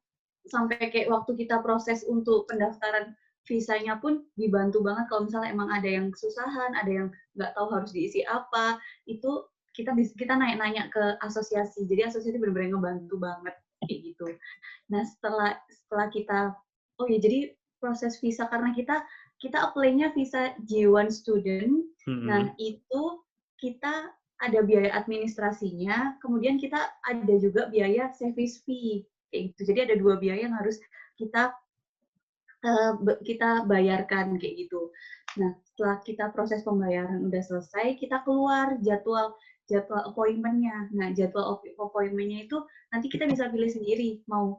sampai kayak waktu kita proses untuk pendaftaran visanya pun dibantu banget kalau misalnya emang ada yang kesusahan, ada yang nggak tahu harus diisi apa, itu kita nanya-nanya ke asosiasi. Jadi asosiasi benar-benar ngebantu banget kayak gitu. Nah, setelah kita jadi proses visa karena kita apply-nya visa J1 student. Nah, itu kita ada biaya administrasinya, kemudian kita ada juga biaya service fee kayak gitu. Jadi ada 2 biaya yang harus kita bayarkan kayak gitu. Nah, setelah kita proses pembayaran udah selesai, kita keluar jadwal appointment-nya. Nah, jadwal appointment-nya itu nanti kita bisa pilih sendiri mau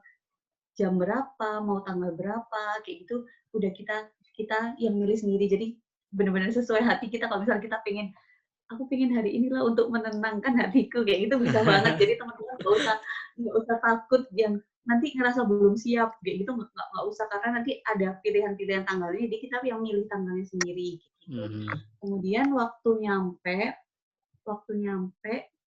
jam berapa, mau tanggal berapa, kayak gitu. Udah kita yang milih sendiri. Jadi benar-benar sesuai hati kita. Kalau misalnya kita aku pengen hari inilah untuk menenangkan hatiku, kayak gitu bisa banget. Jadi teman-teman nggak usah takut yang nanti ngerasa belum siap, kayak gitu nggak usah, karena nanti ada pilihan-pilihan tanggalnya, jadi kita yang milih tanggalnya sendiri. Gitu. Kemudian waktu nyampe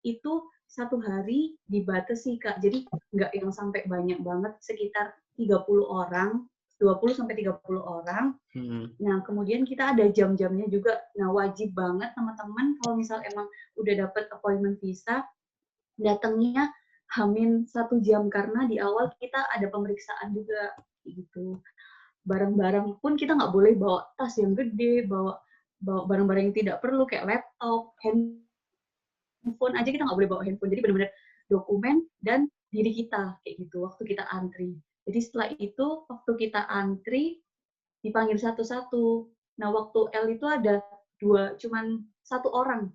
itu 1 hari dibatasi, Kak. Jadi nggak yang sampai banyak banget, sekitar 30 orang, 20-30 orang. Nah, kemudian kita ada jam-jamnya juga. Nah, wajib banget teman-teman kalau misal emang udah dapat appointment visa, datangnya H-1 jam, karena di awal kita ada pemeriksaan juga gitu. Barang-barang pun kita nggak boleh bawa tas yang gede, bawa barang-barang yang tidak perlu kayak laptop, handphone aja kita nggak boleh bawa handphone. Jadi benar-benar dokumen dan diri kita kayak gitu waktu kita antri. Jadi setelah itu waktu kita antri dipanggil satu-satu. Nah, waktu L itu ada cuman satu orang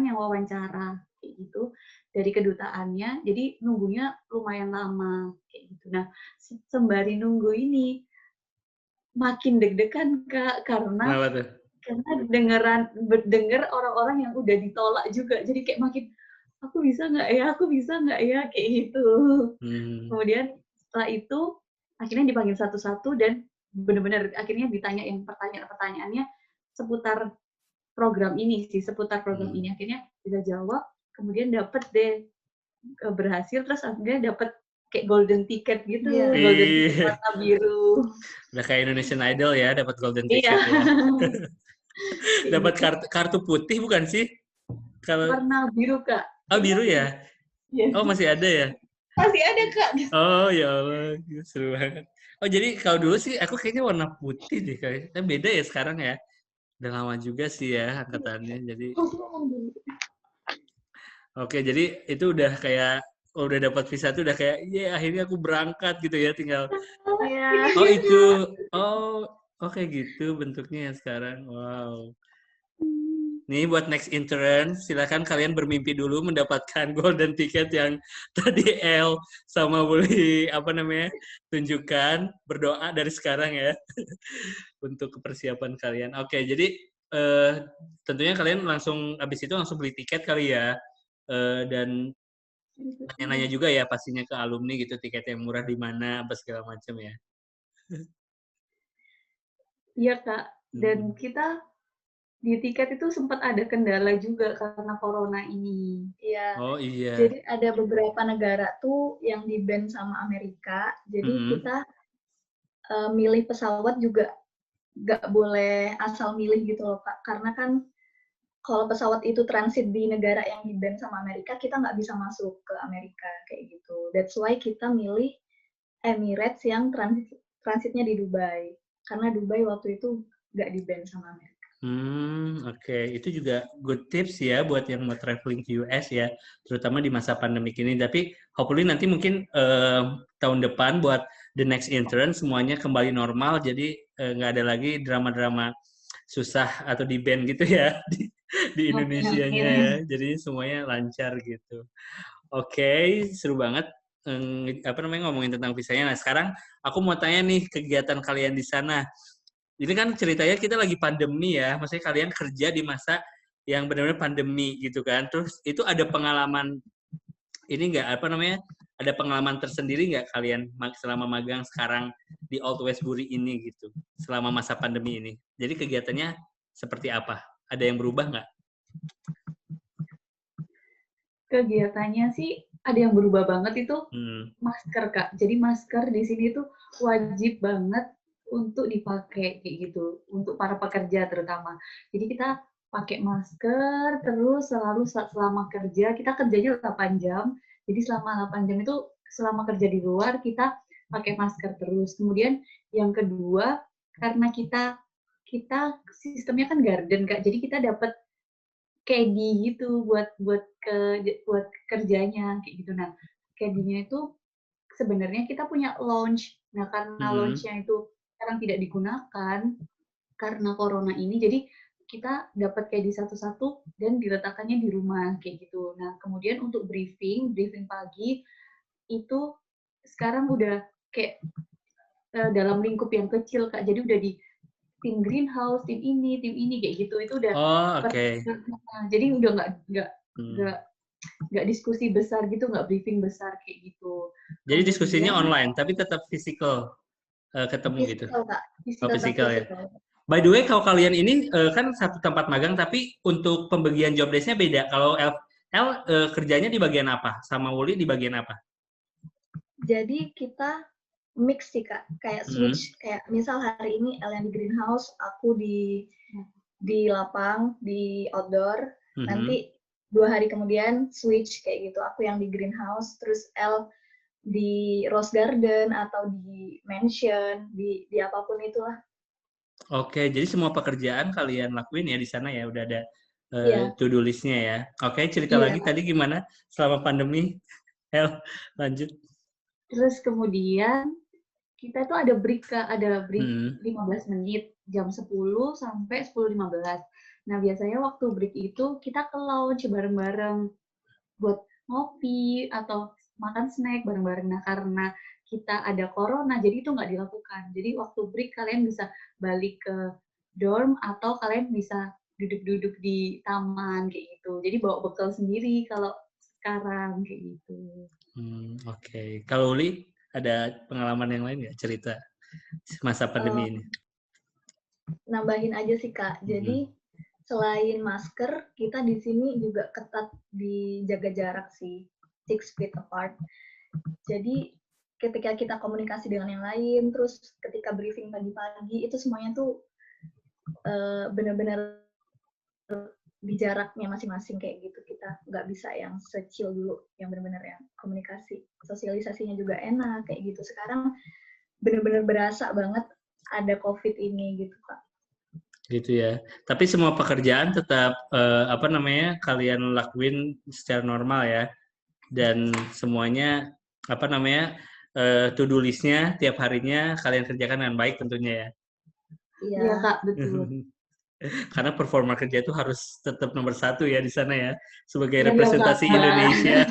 yang wawancara kayak gitu dari kedutaannya. Jadi nunggunya lumayan lama kayak gitu. Nah, sembari nunggu ini makin deg-degan, Kak, karena dengar orang-orang yang udah ditolak juga. Jadi kayak makin aku bisa nggak ya kayak gitu. Kemudian setelah itu akhirnya dipanggil satu-satu dan benar-benar akhirnya ditanya yang pertanyaan-pertanyaannya seputar program ini sih, akhirnya bisa jawab, kemudian dapet deh berhasil, terus akhirnya dapet kayak golden ticket gitu, golden ticket warna biru. Udah kayak Indonesian Idol ya, dapat golden ticket ya. Dapat kartu putih bukan sih? Warna biru, Kak. Oh, biru ya? Yes. Oh, masih ada ya? Masih ada, Kak. Oh, ya Allah. Seru banget. Oh, jadi kalau dulu sih aku kayaknya warna putih deh. Kayaknya beda ya sekarang ya. Udah lama juga sih ya angkatannya. Jadi Oke, jadi itu udah kayak udah dapat visa tuh udah kayak akhirnya aku berangkat gitu ya, tinggal Oh, itu. Oke gitu bentuknya ya sekarang. Wow. Nih buat next intern, silakan kalian bermimpi dulu mendapatkan golden ticket yang tadi El sama Bully tunjukkan, berdoa dari sekarang ya untuk kepersiapan kalian. Oke, jadi tentunya kalian langsung abis itu langsung beli tiket kali ya, dan nanya-nanya juga ya pastinya ke alumni gitu, tiket yang murah di mana, apa segala macam ya. Iya, Kak. Dan kita di tiket itu sempat ada kendala juga karena corona ini. Iya. Oh iya. Jadi ada beberapa negara tuh yang di-ban sama Amerika. Jadi kita milih pesawat juga nggak boleh asal milih gitu loh, Kak. Karena kan kalau pesawat itu transit di negara yang di-ban sama Amerika, kita nggak bisa masuk ke Amerika kayak gitu. That's why kita milih Emirates yang transitnya di Dubai. Karena Dubai waktu itu nggak di-ban sama Amerika. Oke. Itu juga good tips ya buat yang mau traveling ke US ya, terutama di masa pandemi ini. Tapi hopefully nanti mungkin tahun depan buat the next intern semuanya kembali normal, jadi nggak ada lagi drama-drama susah atau di-ban gitu ya di Indonesianya ya. Jadi semuanya lancar gitu. Oke, seru banget ngomongin tentang visanya. Nah, sekarang aku mau tanya nih kegiatan kalian di sana. Ini kan ceritanya kita lagi pandemi ya, maksudnya kalian kerja di masa yang benar-benar pandemi gitu kan. Terus itu ada pengalaman ini nggak ada pengalaman tersendiri nggak kalian selama magang sekarang di Old Westbury ini gitu, selama masa pandemi ini? Jadi kegiatannya seperti apa? Ada yang berubah nggak? Kegiatannya sih ada yang berubah banget itu Hmm. masker, Kak. Jadi masker di sini tuh wajib banget untuk dipakai kayak gitu, untuk para pekerja terutama. Jadi kita pakai masker terus selalu selama kerja, kita kerjanya 8 jam. Jadi selama 8 jam itu selama kerja di luar kita pakai masker terus. Kemudian yang kedua, karena kita sistemnya kan garden, Kak. Jadi kita dapat caddy gitu buat kerjanya kayak gitu. Nah, caddy-nya itu sebenarnya kita punya lounge. Nah, karena lounge-nya itu sekarang tidak digunakan karena corona ini, jadi kita dapat caddy satu-satu dan diletakkannya di rumah kayak gitu. Nah, kemudian untuk briefing pagi itu sekarang udah kayak dalam lingkup yang kecil, Kak. Jadi udah di tim greenhouse, tim ini kayak gitu. Itu udah jadi udah nggak diskusi besar gitu, nggak briefing besar kayak gitu. Jadi diskusinya online, tapi tetap physical ketemu gitu. Kak. Physical ya. By the way, kalau kalian ini kan satu tempat magang, tapi untuk pembagian job desk-nya beda. Kalau El kerjanya di bagian apa? Sama Wuli di bagian apa? Jadi kita mix sih, Kak. Kayak switch. Kayak misal hari ini El yang di greenhouse, aku di lapang, di outdoor. Nanti 2 hari kemudian switch kayak gitu. Aku yang di greenhouse, terus El di rose garden atau di mansion, di apapun itulah. Oke, jadi semua pekerjaan kalian lakuin ya di sana ya, udah ada to-do list-nya ya. Oke, cerita lagi tadi gimana selama pandemi? El, lanjut. Terus kemudian kita tuh ada break 15 menit, jam 10 sampai 10.15. Nah, biasanya waktu break itu kita ke lounge bareng-bareng buat ngopi atau makan snack bareng-bareng. Nah, karena kita ada corona, jadi itu nggak dilakukan. Jadi waktu break kalian bisa balik ke dorm atau kalian bisa duduk-duduk di taman kayak gitu. Jadi bawa bekal sendiri kalau sekarang kayak gitu. Oke. Kalau Uli, ada pengalaman yang lain nggak cerita masa pandemi ini? Nambahin aja sih, Kak. Jadi selain masker, kita di sini juga ketat dijaga jarak sih, 6 feet apart. Jadi ketika kita komunikasi dengan yang lain, terus ketika briefing pagi-pagi, itu semuanya tuh benar-benar di jaraknya masing-masing kayak gitu. Kita nggak bisa yang se-chill dulu, yang benar-benar yang komunikasi. Sosialisasinya juga enak kayak gitu. Sekarang benar-benar berasa banget ada COVID ini gitu, Kak. Gitu ya. Tapi semua pekerjaan tetap kalian lakuin secara normal ya. Dan semuanya to-do list-nya tiap harinya kalian kerjakan dengan baik tentunya ya. Iya, Kak, betul. Karena performa kerja itu harus tetap nomor 1 ya di sana ya. Sebagai representasi Indonesia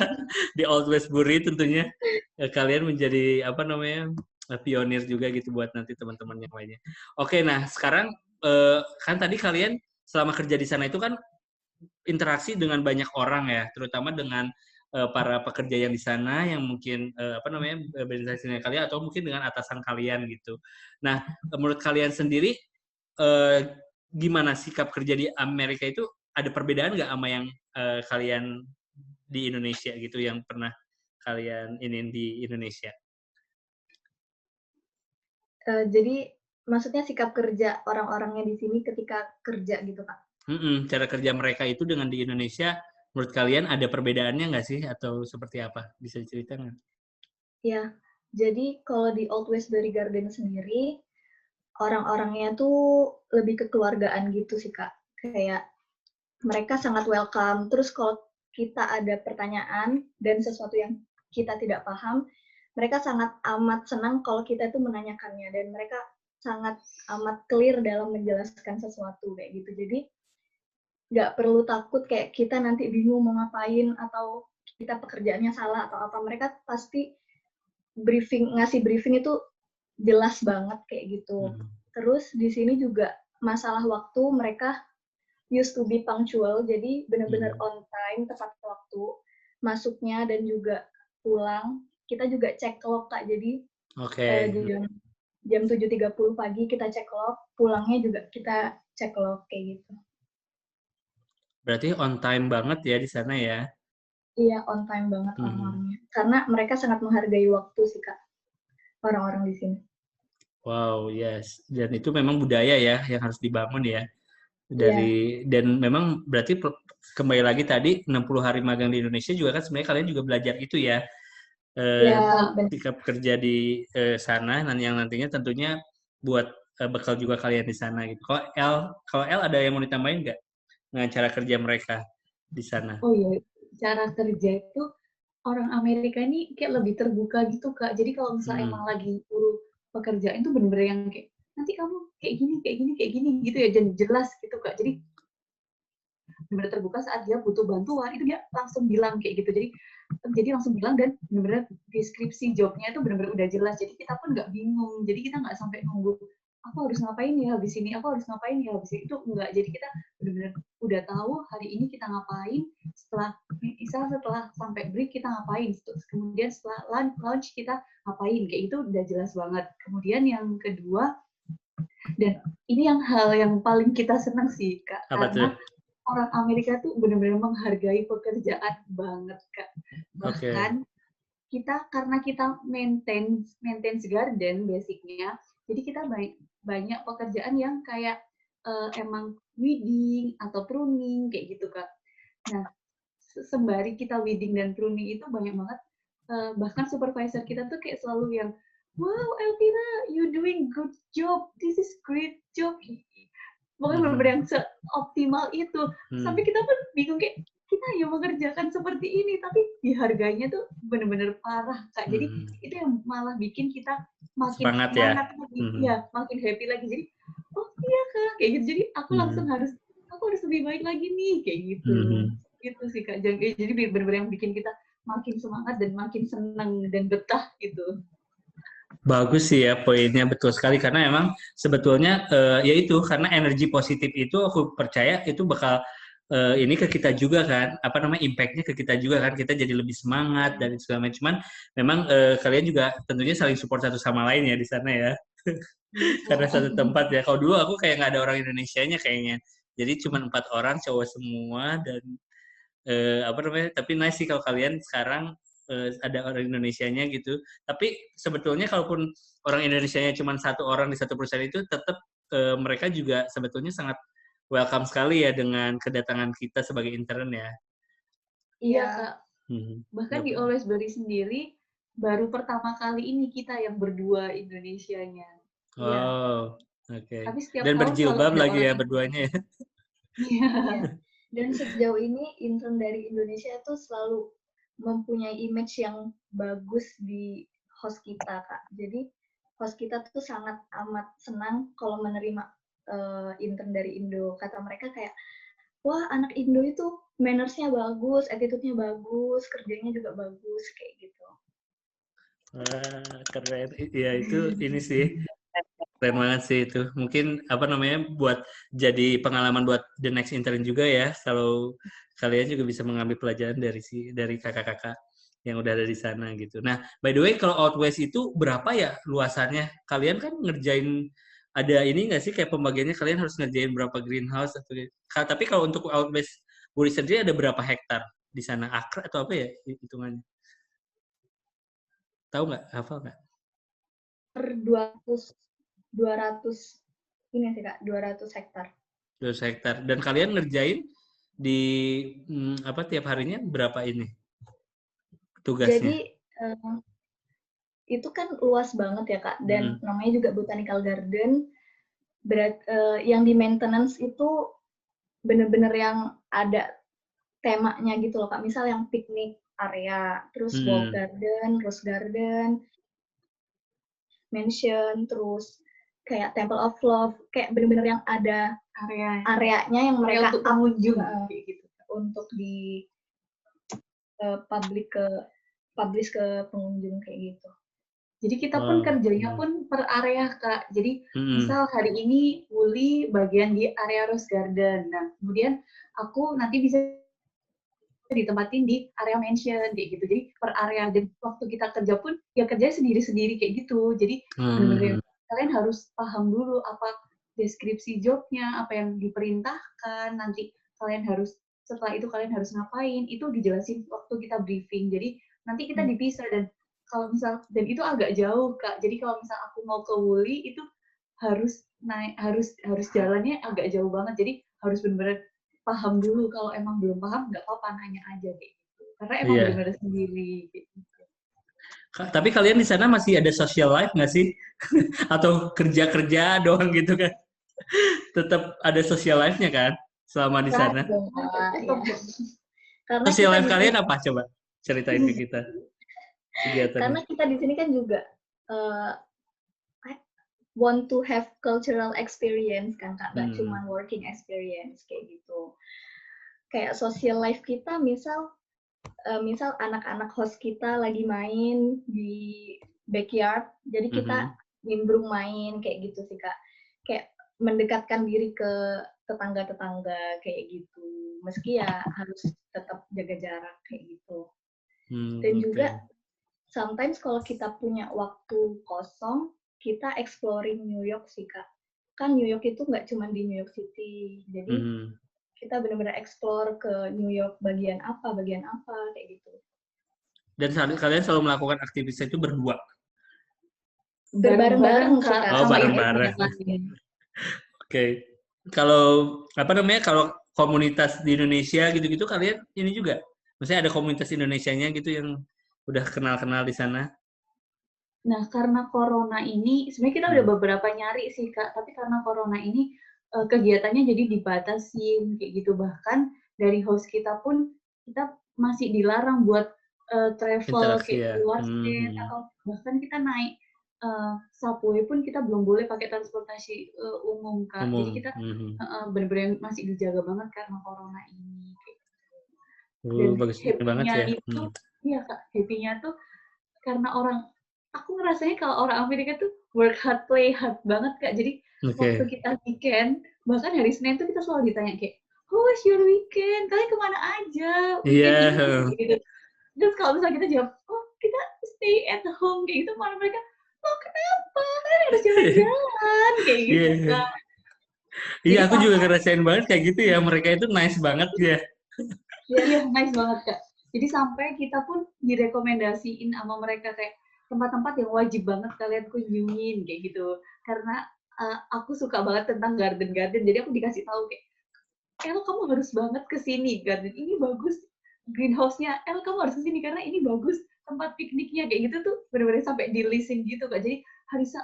di Old Westbury tentunya kalian menjadi pionir juga gitu buat nanti teman-teman yang lainnya. Oke, nah sekarang kan tadi kalian selama kerja di sana itu kan interaksi dengan banyak orang ya, terutama dengan para pekerja yang di sana yang mungkin berinteraksi dengan kalian atau mungkin dengan atasan kalian gitu. Nah, menurut kalian sendiri gimana sikap kerja di Amerika itu, ada perbedaan nggak sama yang kalian di Indonesia gitu, yang pernah kalian di Indonesia? Jadi maksudnya sikap kerja orang-orangnya di sini ketika kerja gitu, Kak? Cara kerja mereka itu dengan di Indonesia, menurut kalian ada perbedaannya nggak sih? Atau seperti apa? Bisa diceritakan? Ya, jadi kalau di Old Westbury Garden sendiri, orang-orangnya tuh lebih kekeluargaan gitu sih, Kak. Kayak mereka sangat welcome. Terus kalau kita ada pertanyaan dan sesuatu yang kita tidak paham, mereka sangat amat senang kalau kita itu menanyakannya. Dan mereka sangat amat clear dalam menjelaskan sesuatu kayak gitu. Jadi nggak perlu takut kayak kita nanti bingung mau ngapain atau kita pekerjaannya salah atau apa. Mereka pasti ngasih briefing itu jelas banget kayak gitu. Terus di sini juga masalah waktu, mereka used to be punctual, jadi benar-benar on time, tepat waktu masuknya dan juga pulang. Kita juga cek clock, Kak, jadi jam 7.30 pagi kita cek log, pulangnya juga kita cek log kayak gitu. Berarti on time banget ya di sana ya? Iya, on time banget orang-orangnya. Karena mereka sangat menghargai waktu sih, Kak, orang-orang di sini. Wow, yes. Dan itu memang budaya ya yang harus dibangun ya. Iya. Dan memang berarti kembali lagi tadi 60 hari magang di Indonesia juga kan sebenarnya kalian juga belajar itu ya. Iya, benar. Sikap kerja di sana dan yang nantinya tentunya buat bekal juga kalian di sana gitu. Kalau El ada yang mau ditambahin nggak dengan cara kerja mereka di sana? Oh iya, cara kerja itu orang Amerika ini kayak lebih terbuka gitu, Kak. Jadi kalau misalnya emang lagi butuh pekerjaan itu bener-bener yang kayak, nanti kamu kayak gini, kayak gini, kayak gini, gitu ya, dan jelas gitu, Kak. Jadi bener-bener terbuka saat dia butuh bantuan, itu dia langsung bilang kayak gitu. Jadi langsung bilang dan bener-bener deskripsi jobnya itu bener-bener udah jelas. Jadi kita pun nggak bingung. Jadi kita nggak sampai nunggu, aku harus ngapain ya habis ini, aku harus ngapain ya habis ini. Itu enggak. Jadi kita bener-bener udah tahu hari ini kita ngapain, setelah sampai break kita ngapain, kemudian setelah lunch kita ngapain, kayak itu udah jelas banget. Kemudian yang kedua, dan ini hal yang paling kita senang sih, Kak, karena orang Amerika tuh benar-benar menghargai pekerjaan banget, Kak. Bahkan karena kita maintenance garden basicnya, jadi kita banyak pekerjaan yang kayak emang weeding atau pruning kayak gitu, Kak. Nah, sembari kita weeding dan pruning itu banyak banget, bahkan supervisor kita tuh kayak selalu yang, wow Elvira, you doing good job, this is great job. Pokoknya benar-benar yang seoptimal itu. Sampai kita pun bingung kayak, kita yang mengerjakan seperti ini, tapi dihargainya tuh benar-benar parah, Kak. Jadi itu yang malah bikin kita makin semangat lagi, ya, makin happy lagi. Jadi, oh iya Kak, kayak gitu. Jadi aku harus lebih baik lagi nih, kayak gitu. Gitu sih Kak. Jadi benar-benar yang bikin kita makin semangat dan makin senang dan betah gitu. Bagus sih ya poinnya, betul sekali, karena memang sebetulnya ya itu karena energi positif itu aku percaya itu bakal ini ke kita juga kan, apa namanya, impact-nya ke kita juga kan, kita jadi lebih semangat dan segala macam. Cuman memang kalian juga tentunya saling support satu sama lain ya di sana ya. Karena satu tempat ya. Kalau dulu aku kayak nggak ada orang Indonesianya kayaknya, jadi cuma 4 orang cowok semua dan apa namanya, tapi nice sih kalau kalian sekarang ada orang Indonesianya gitu. Tapi sebetulnya kalaupun orang Indonesianya cuma 1 orang di satu perusahaan itu, tetap mereka juga sebetulnya sangat welcome sekali ya dengan kedatangan kita sebagai intern ya. Iya Kak. Bahkan di Always Berry sendiri baru pertama kali ini kita yang berdua Indonesianya. Oh, oke. Dan berjilbab lagi ya berduanya ya. Iya. Dan sejauh ini intern dari Indonesia itu selalu mempunyai image yang bagus di host kita, Kak. Jadi host kita tuh sangat amat senang kalau menerima intern dari Indo. Kata mereka kayak, wah anak Indo itu manners-nya bagus, attitude-nya bagus, kerjanya juga bagus, kayak gitu. Wah, keren. Ya itu ini sih. Keren banget sih itu. Mungkin apa namanya, buat jadi pengalaman buat the next intern juga ya. Kalau kalian juga bisa mengambil pelajaran dari kakak-kakak yang udah ada di sana gitu. Nah, by the way, kalau Out West itu berapa ya luasannya? Kalian kan ngerjain, ada ini nggak sih kayak pembagiannya, kalian harus ngerjain berapa greenhouse atau? Tapi kalau untuk Out West Buri sendiri ada berapa hektar di sana? Akre atau apa ya hitungannya? Tahu nggak? Hafal nggak? 200 ini sih Kak, 200 hektar. 200 hektar. Dan kalian ngerjain di tiap harinya berapa ini tugasnya? Jadi itu kan luas banget ya Kak, dan namanya juga botanical garden. Yang di maintenance itu bener-bener yang ada temanya gitu loh Kak. Misal yang piknik area, terus walk garden, rose garden, mansion, terus kayak Temple of Love, kayak bener-bener yang ada areanya yang mereka untuk pengunjung gitu, untuk di publish ke pengunjung kayak gitu. Jadi kita pun kerjanya pun per area Kak. Jadi misal hari ini Uli bagian di area Rose Garden. Nah, kemudian aku nanti bisa ditempatin di area mansion kayak gitu. Jadi per area, dan waktu kita kerja pun ya kerjanya sendiri-sendiri kayak gitu. Jadi benar-benar kalian harus paham dulu apa deskripsi jobnya, apa yang diperintahkan, nanti kalian harus, setelah itu kalian harus ngapain, itu dijelasin waktu kita briefing. Jadi nanti kita dipisah, dan kalau misal, dan itu agak jauh Kak, jadi kalau misal aku mau ke Wuli itu harus naik, harus jalannya agak jauh banget, jadi harus benar-benar paham dulu. Kalau emang belum paham nggak apa-apa, nanya aja kayak gitu, karena emang benar-benar sendiri gitu. Tapi kalian di sana masih ada social life nggak sih? Atau kerja-kerja doang gitu kan? Tetap ada social life-nya kan selama di sana? Karena Social kita life kalian apa? Coba ceritain ke kita. Karena kita di sini kan juga want to have cultural experience kan Kak, nggak cuma working experience kayak gitu. Kayak social life kita, misal anak-anak host kita lagi main di backyard, jadi kita nimbrung main kayak gitu sih Kak. Kayak mendekatkan diri ke tetangga-tetangga kayak gitu. Meski ya harus tetap jaga jarak kayak gitu. Dan juga sometimes kalau kita punya waktu kosong, kita exploring New York sih Kak. Kan New York itu nggak cuma di New York City, jadi kita benar-benar explore ke New York bagian apa kayak gitu. Dan kalian selalu melakukan aktivitas itu berdua? Bareng-bareng Kak. Oh, bareng-bareng. Oke. Kalau kalau komunitas di Indonesia gitu-gitu kalian ini juga? Maksudnya ada komunitas Indonesianya gitu yang udah kenal-kenal di sana? Nah, karena corona ini, sebenarnya kita udah beberapa nyari sih Kak, tapi karena corona ini kegiatannya jadi dibatasin kayak gitu. Bahkan dari host kita pun kita masih dilarang buat travel kayak keluar state, atau bahkan kita naik subway pun kita belum boleh pakai transportasi umum Kak. Jadi kita benar-benar masih dijaga banget karena corona ini. Dan happy-nya itu, iya Kak, happy-nya tuh karena aku ngerasanya kalau orang Amerika tuh work hard, play hard banget Kak. Jadi waktu kita weekend, bahkan hari Senin tuh kita selalu ditanya kayak, how was your weekend? Kalian kemana aja? Weekend ini? Gitu. Terus kalau misalnya kita jawab, oh kita stay at home kayak gitu, malah mereka, oh kenapa? Kalian harus jalan-jalan kayak gitu Kak. Iya, aku juga ngerasain banget kayak gitu ya. Mereka itu nice banget ya. Iya, nice banget Kak. Jadi sampai kita pun direkomendasiin sama mereka kayak tempat-tempat yang wajib banget kalian kunjungin kayak gitu. Karena aku suka banget tentang garden-garden, jadi aku dikasih tahu kayak, kamu harus banget ke sini, garden ini bagus, greenhouse-nya, kamu harus ke sini karena ini bagus, tempat pikniknya kayak gitu tuh benar-benar sampai di listing gitu Kak. Jadi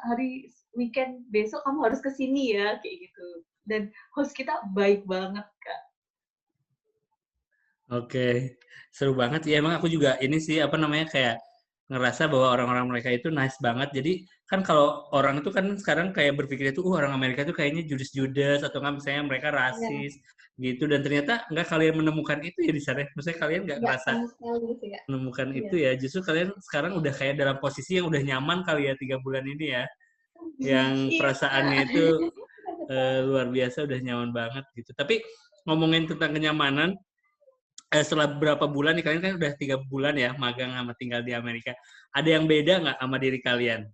hari weekend besok kamu harus ke sini ya kayak gitu. Dan host kita baik banget Kak. Oke, seru banget ya. Emang aku juga ini sih kayak ngerasa bahwa orang-orang mereka itu nice banget. Jadi kan kalau orang itu kan sekarang kayak berpikir itu orang Amerika itu kayaknya judes atau nggak misalnya mereka rasis gitu. Dan ternyata nggak, kalian menemukan itu ya di sana. Maksudnya kalian nggak ngerasa menemukan itu ya. Justru kalian sekarang udah kayak dalam posisi yang udah nyaman kali ya 3 bulan ini ya. Yang perasaannya itu luar biasa, udah nyaman banget gitu. Tapi ngomongin tentang kenyamanan, setelah berapa bulan nih, kalian kan udah 3 bulan ya magang sama tinggal di Amerika. Ada yang beda nggak sama diri kalian?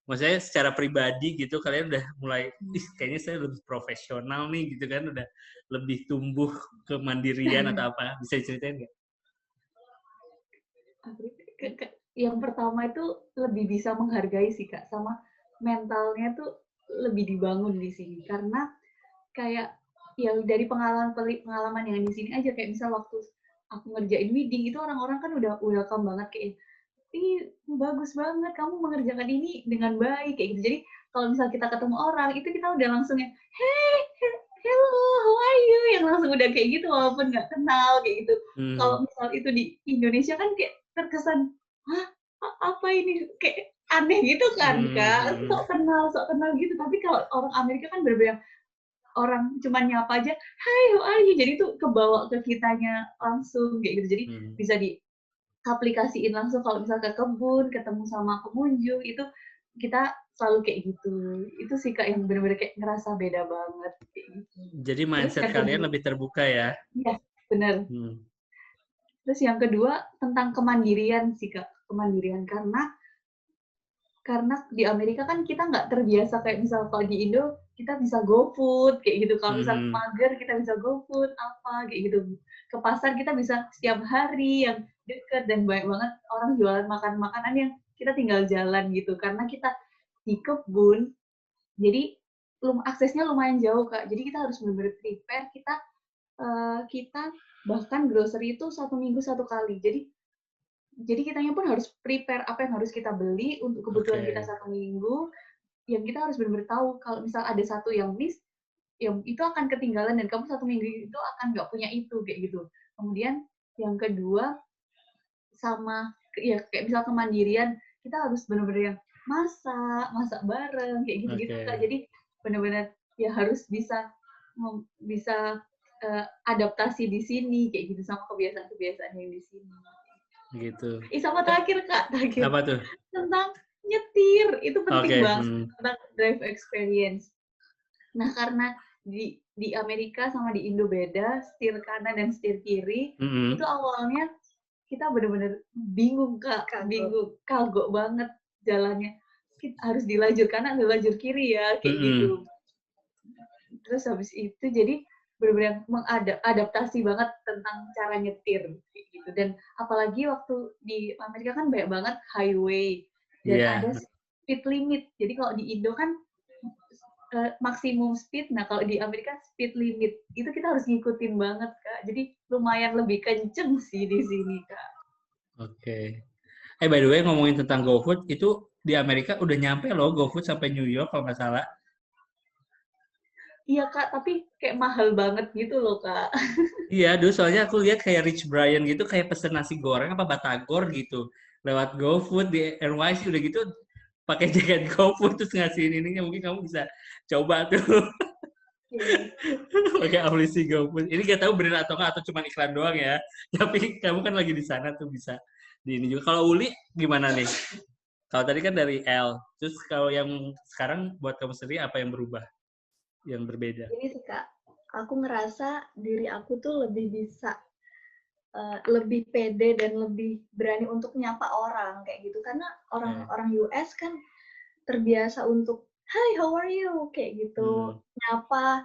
Maksudnya secara pribadi gitu, kalian udah mulai, kayaknya saya lebih profesional nih gitu kan, udah lebih tumbuh kemandirian atau apa? Bisa diceritain nggak? Yang pertama itu lebih bisa menghargai sih Kak, sama mentalnya tuh lebih dibangun di sini. Karena kayak ya dari pengalaman yang di sini aja, kayak misal waktu aku ngerjain wedding itu orang-orang kan udah welcome banget kayak, ih bagus banget kamu mengerjakan ini dengan baik kayak gitu. Jadi kalau misal kita ketemu orang itu kita udah langsung yang hey hello how are you, yang langsung udah kayak gitu walaupun nggak kenal kayak gitu. Kalau misal itu di Indonesia kan kayak terkesan, hah apa ini, kayak aneh gitu kan Kak, sok kenal gitu. Tapi kalau orang Amerika kan berbeda, orang cuma nyapa aja, hai how are you, jadi tuh kebawa ke kitanya langsung kayak gitu. Jadi bisa diaplikasiin langsung kalau misal ke kebun, ketemu sama pengunjung, itu kita selalu kayak gitu. Itu sih Kak yang benar-benar kayak ngerasa beda banget kayak gitu. Jadi mindset kalian lebih terbuka ya? Iya, benar. Terus yang kedua tentang kemandirian sih Kak, kemandirian. Karena karena di Amerika kan kita nggak terbiasa kayak misal kalau di Indo kita bisa GoFood kayak gitu. Kalau misal mager kita bisa GoFood apa kayak gitu. Ke pasar kita bisa setiap hari yang deket dan banyak banget orang jualan makanan yang kita tinggal jalan gitu. Karena kita di kebun, jadi aksesnya lumayan jauh Kak. Jadi kita harus benar-benar prepare. Kita bahkan grocery itu 1 minggu 1 kali. Jadi kitanya pun harus prepare apa yang harus kita beli untuk kebutuhan kita 1 minggu. Yang kita harus benar-benar tahu kalau misal ada satu yang miss, yang itu akan ketinggalan dan kamu 1 minggu itu akan nggak punya itu kayak gitu. Kemudian yang kedua sama ya kayak misal kemandirian, kita harus benar-benar yang masak bareng kayak gitu-gitu Kak. Jadi benar-benar ya harus bisa adaptasi di sini kayak gitu sama kebiasaan-kebiasaan yang di sini. Gitu. Sama terakhir Kak, Apa tuh? Tentang nyetir, itu penting banget tentang drive experience. Nah, karena di Amerika sama di Indo beda, setir kanan dan setir kiri, itu awalnya kita benar-benar bingung Kak, kagok banget jalannya. Kita harus di lajur kanan, di lajur kiri ya, kayak gitu. Terus habis itu jadi benar-benar mengadaptasi banget tentang cara nyetir gitu. Dan apalagi waktu di Amerika kan banyak banget highway dan ada speed limit. Jadi kalau di Indo kan maksimum speed, nah kalau di Amerika speed limit itu kita harus ngikutin banget Kak. Jadi lumayan lebih kenceng sih di sini Kak. Oke. By the way ngomongin tentang GoFood, itu di Amerika udah nyampe loh GoFood sampai New York kalau nggak salah. Iya Kak, tapi kayak mahal banget gitu loh Kak. Iya, dulu soalnya aku lihat kayak Rich Brian gitu kayak pesen nasi goreng apa batagor gitu lewat GoFood di NYC udah gitu pakai jaket GoFood terus ngasihin ininya, mungkin kamu bisa coba tuh. Pakai aplikasi GoFood. Ini gak tahu bener atau nggak atau cuma iklan doang ya. Tapi kamu kan lagi di sana tuh bisa di ini juga. Kalau Uli gimana nih? Kalau tadi kan dari L, terus kalau yang sekarang buat kamu sendiri apa yang berubah? Yang berbeda? Ini sih Kak, aku ngerasa diri aku tuh lebih bisa lebih pede dan lebih berani untuk nyapa orang kayak gitu karena orang US kan terbiasa untuk hi how are you kayak gitu nyapa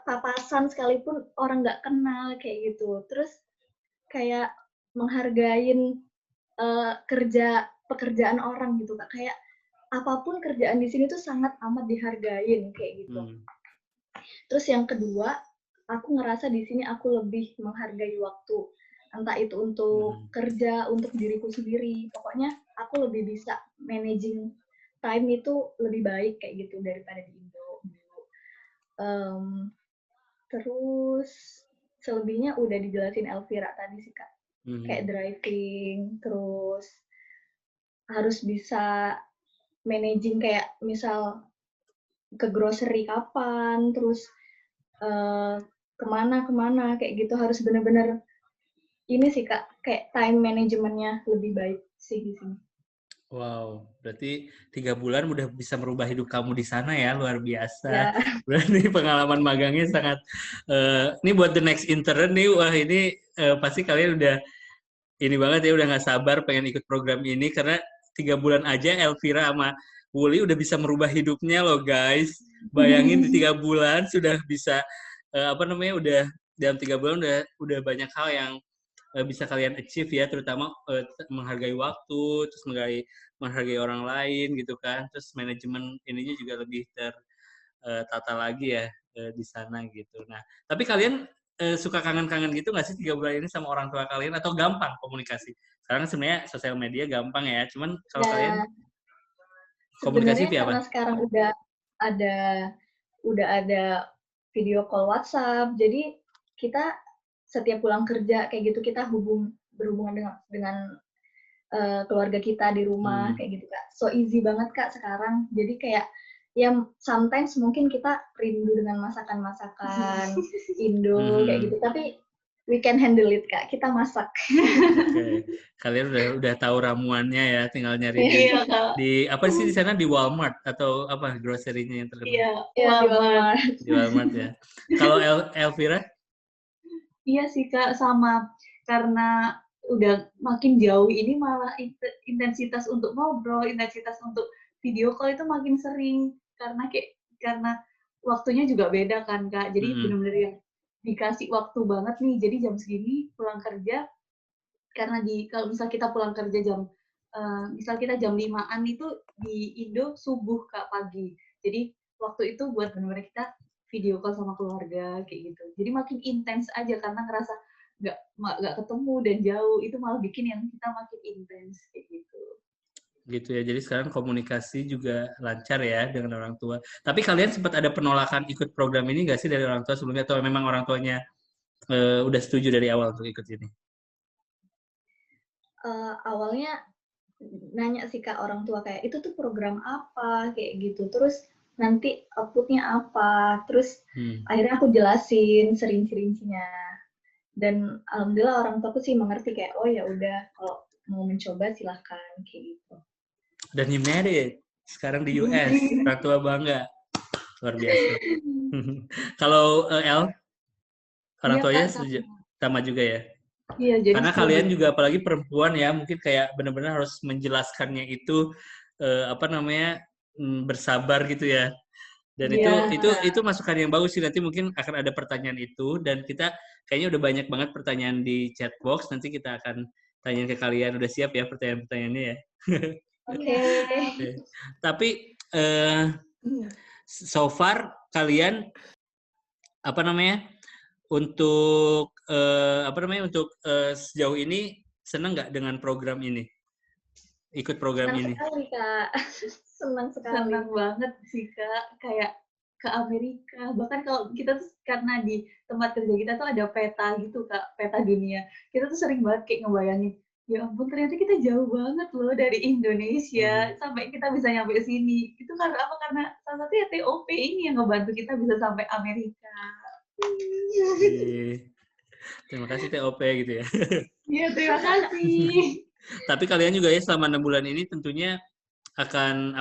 papasan sekalipun orang nggak kenal kayak gitu terus kayak menghargain pekerjaan orang gitu Kak kayak apapun kerjaan di sini tuh sangat amat dihargain kayak gitu. Terus yang kedua, aku ngerasa di sini aku lebih menghargai waktu. Entah itu untuk kerja, untuk diriku sendiri. Pokoknya aku lebih bisa managing time itu lebih baik kayak gitu daripada di Indo. Terus selebihnya udah dijelasin Elvira tadi sih Kak. Kayak driving, terus harus bisa managing kayak misal ke grocery kapan, terus kemana kayak gitu harus benar-benar ini sih Kak, kayak time manajemennya lebih baik sih di sini. Wow, berarti 3 bulan udah bisa merubah hidup kamu di sana ya, luar biasa. Ya. Berarti pengalaman magangnya sangat, ini buat the next intern nih, wah ini pasti kalian udah ini banget ya, udah nggak sabar pengen ikut program ini, karena 3 bulan aja Elvira sama Wuli udah bisa merubah hidupnya loh guys. Bayangin di 3 bulan sudah bisa, udah dalam 3 bulan udah banyak hal yang bisa kalian achieve ya, terutama menghargai waktu, terus menghargai orang lain gitu kan, terus manajemen ininya juga lebih tertata lagi ya di sana gitu. Nah, tapi kalian suka kangen-kangen gitu nggak sih 3 bulan ini sama orang tua kalian atau gampang komunikasi? Sekarang sebenarnya sosial media gampang ya, cuman kalau kalian komunikasi via apa? Karena sekarang udah ada video call WhatsApp, jadi kita setiap pulang kerja kayak gitu kita berhubungan dengan keluarga kita di rumah kayak gitu Kak. So easy banget Kak sekarang. Jadi kayak ya sometimes mungkin kita rindu dengan masakan-masakan Indo kayak gitu. Tapi we can handle it Kak. Kita masak. Oke. Kalian udah tahu ramuannya ya, tinggal nyari di apa sih di sana di Walmart atau apa grocery-nya yang terkenal? Iya, di Walmart ya. Kalau Elvira? Iya sih Kak, sama karena udah makin jauh ini malah intensitas untuk ngobrol, intensitas untuk video call itu makin sering karena waktunya juga beda kan Kak. Jadi benar-benar yang dikasih waktu banget nih. Jadi jam segini pulang kerja, karena kalau misal kita pulang kerja misal kita jam 5-an itu di Indo subuh Kak, pagi. Jadi waktu itu buat benar-benar kita video call sama keluarga kayak gitu. Jadi makin intens aja karena ngerasa nggak ketemu dan jauh, itu malah bikin yang kita makin intens kayak gitu. Gitu ya. Jadi sekarang komunikasi juga lancar ya dengan orang tua. Tapi kalian sempat ada penolakan ikut program ini nggak sih dari orang tua sebelumnya, atau memang orang tuanya udah setuju dari awal untuk ikut ini? Awalnya nanya sih Kak orang tua kayak itu tuh program apa kayak gitu. Terus nanti outputnya apa. Terus akhirnya aku jelasin sering-seringnya. Dan alhamdulillah orang tuaku sih mengerti kayak oh ya udah kalau mau mencoba silahkan kayak gitu. Dan you married sekarang di US, orang tua bangga, luar biasa. Kalau El, orang tuanya sama juga ya. Iya, jadi karena kalian juga apalagi perempuan ya, mungkin kayak benar-benar harus menjelaskannya itu bersabar gitu ya. Dan itu masukan yang bagus sih. Nanti mungkin akan ada pertanyaan itu, dan kita kayaknya udah banyak banget pertanyaan di chat box. Nanti kita akan tanya ke kalian. Udah siap ya pertanyaan-pertanyaannya ya? Oke. Tapi so far kalian untuk sejauh ini senang nggak dengan program ini? Ikut program ini? Senang sekali Kak. Senang sekali. Senang banget sih Kak, kayak ke Amerika. Bahkan kalau kita tuh karena di tempat kerja kita tuh ada peta gitu Kak, peta dunia. Kita tuh sering banget kayak ngebayangin, ya ampun ternyata kita jauh banget loh dari Indonesia sampai kita bisa nyampe sini. Itu karena apa? Karena salah satunya TOP ini yang ngebantu kita bisa sampai Amerika. Terima kasih TOP gitu ya. Iya, terima kasih. Tapi kalian juga ya selama 6 bulan ini tentunya akan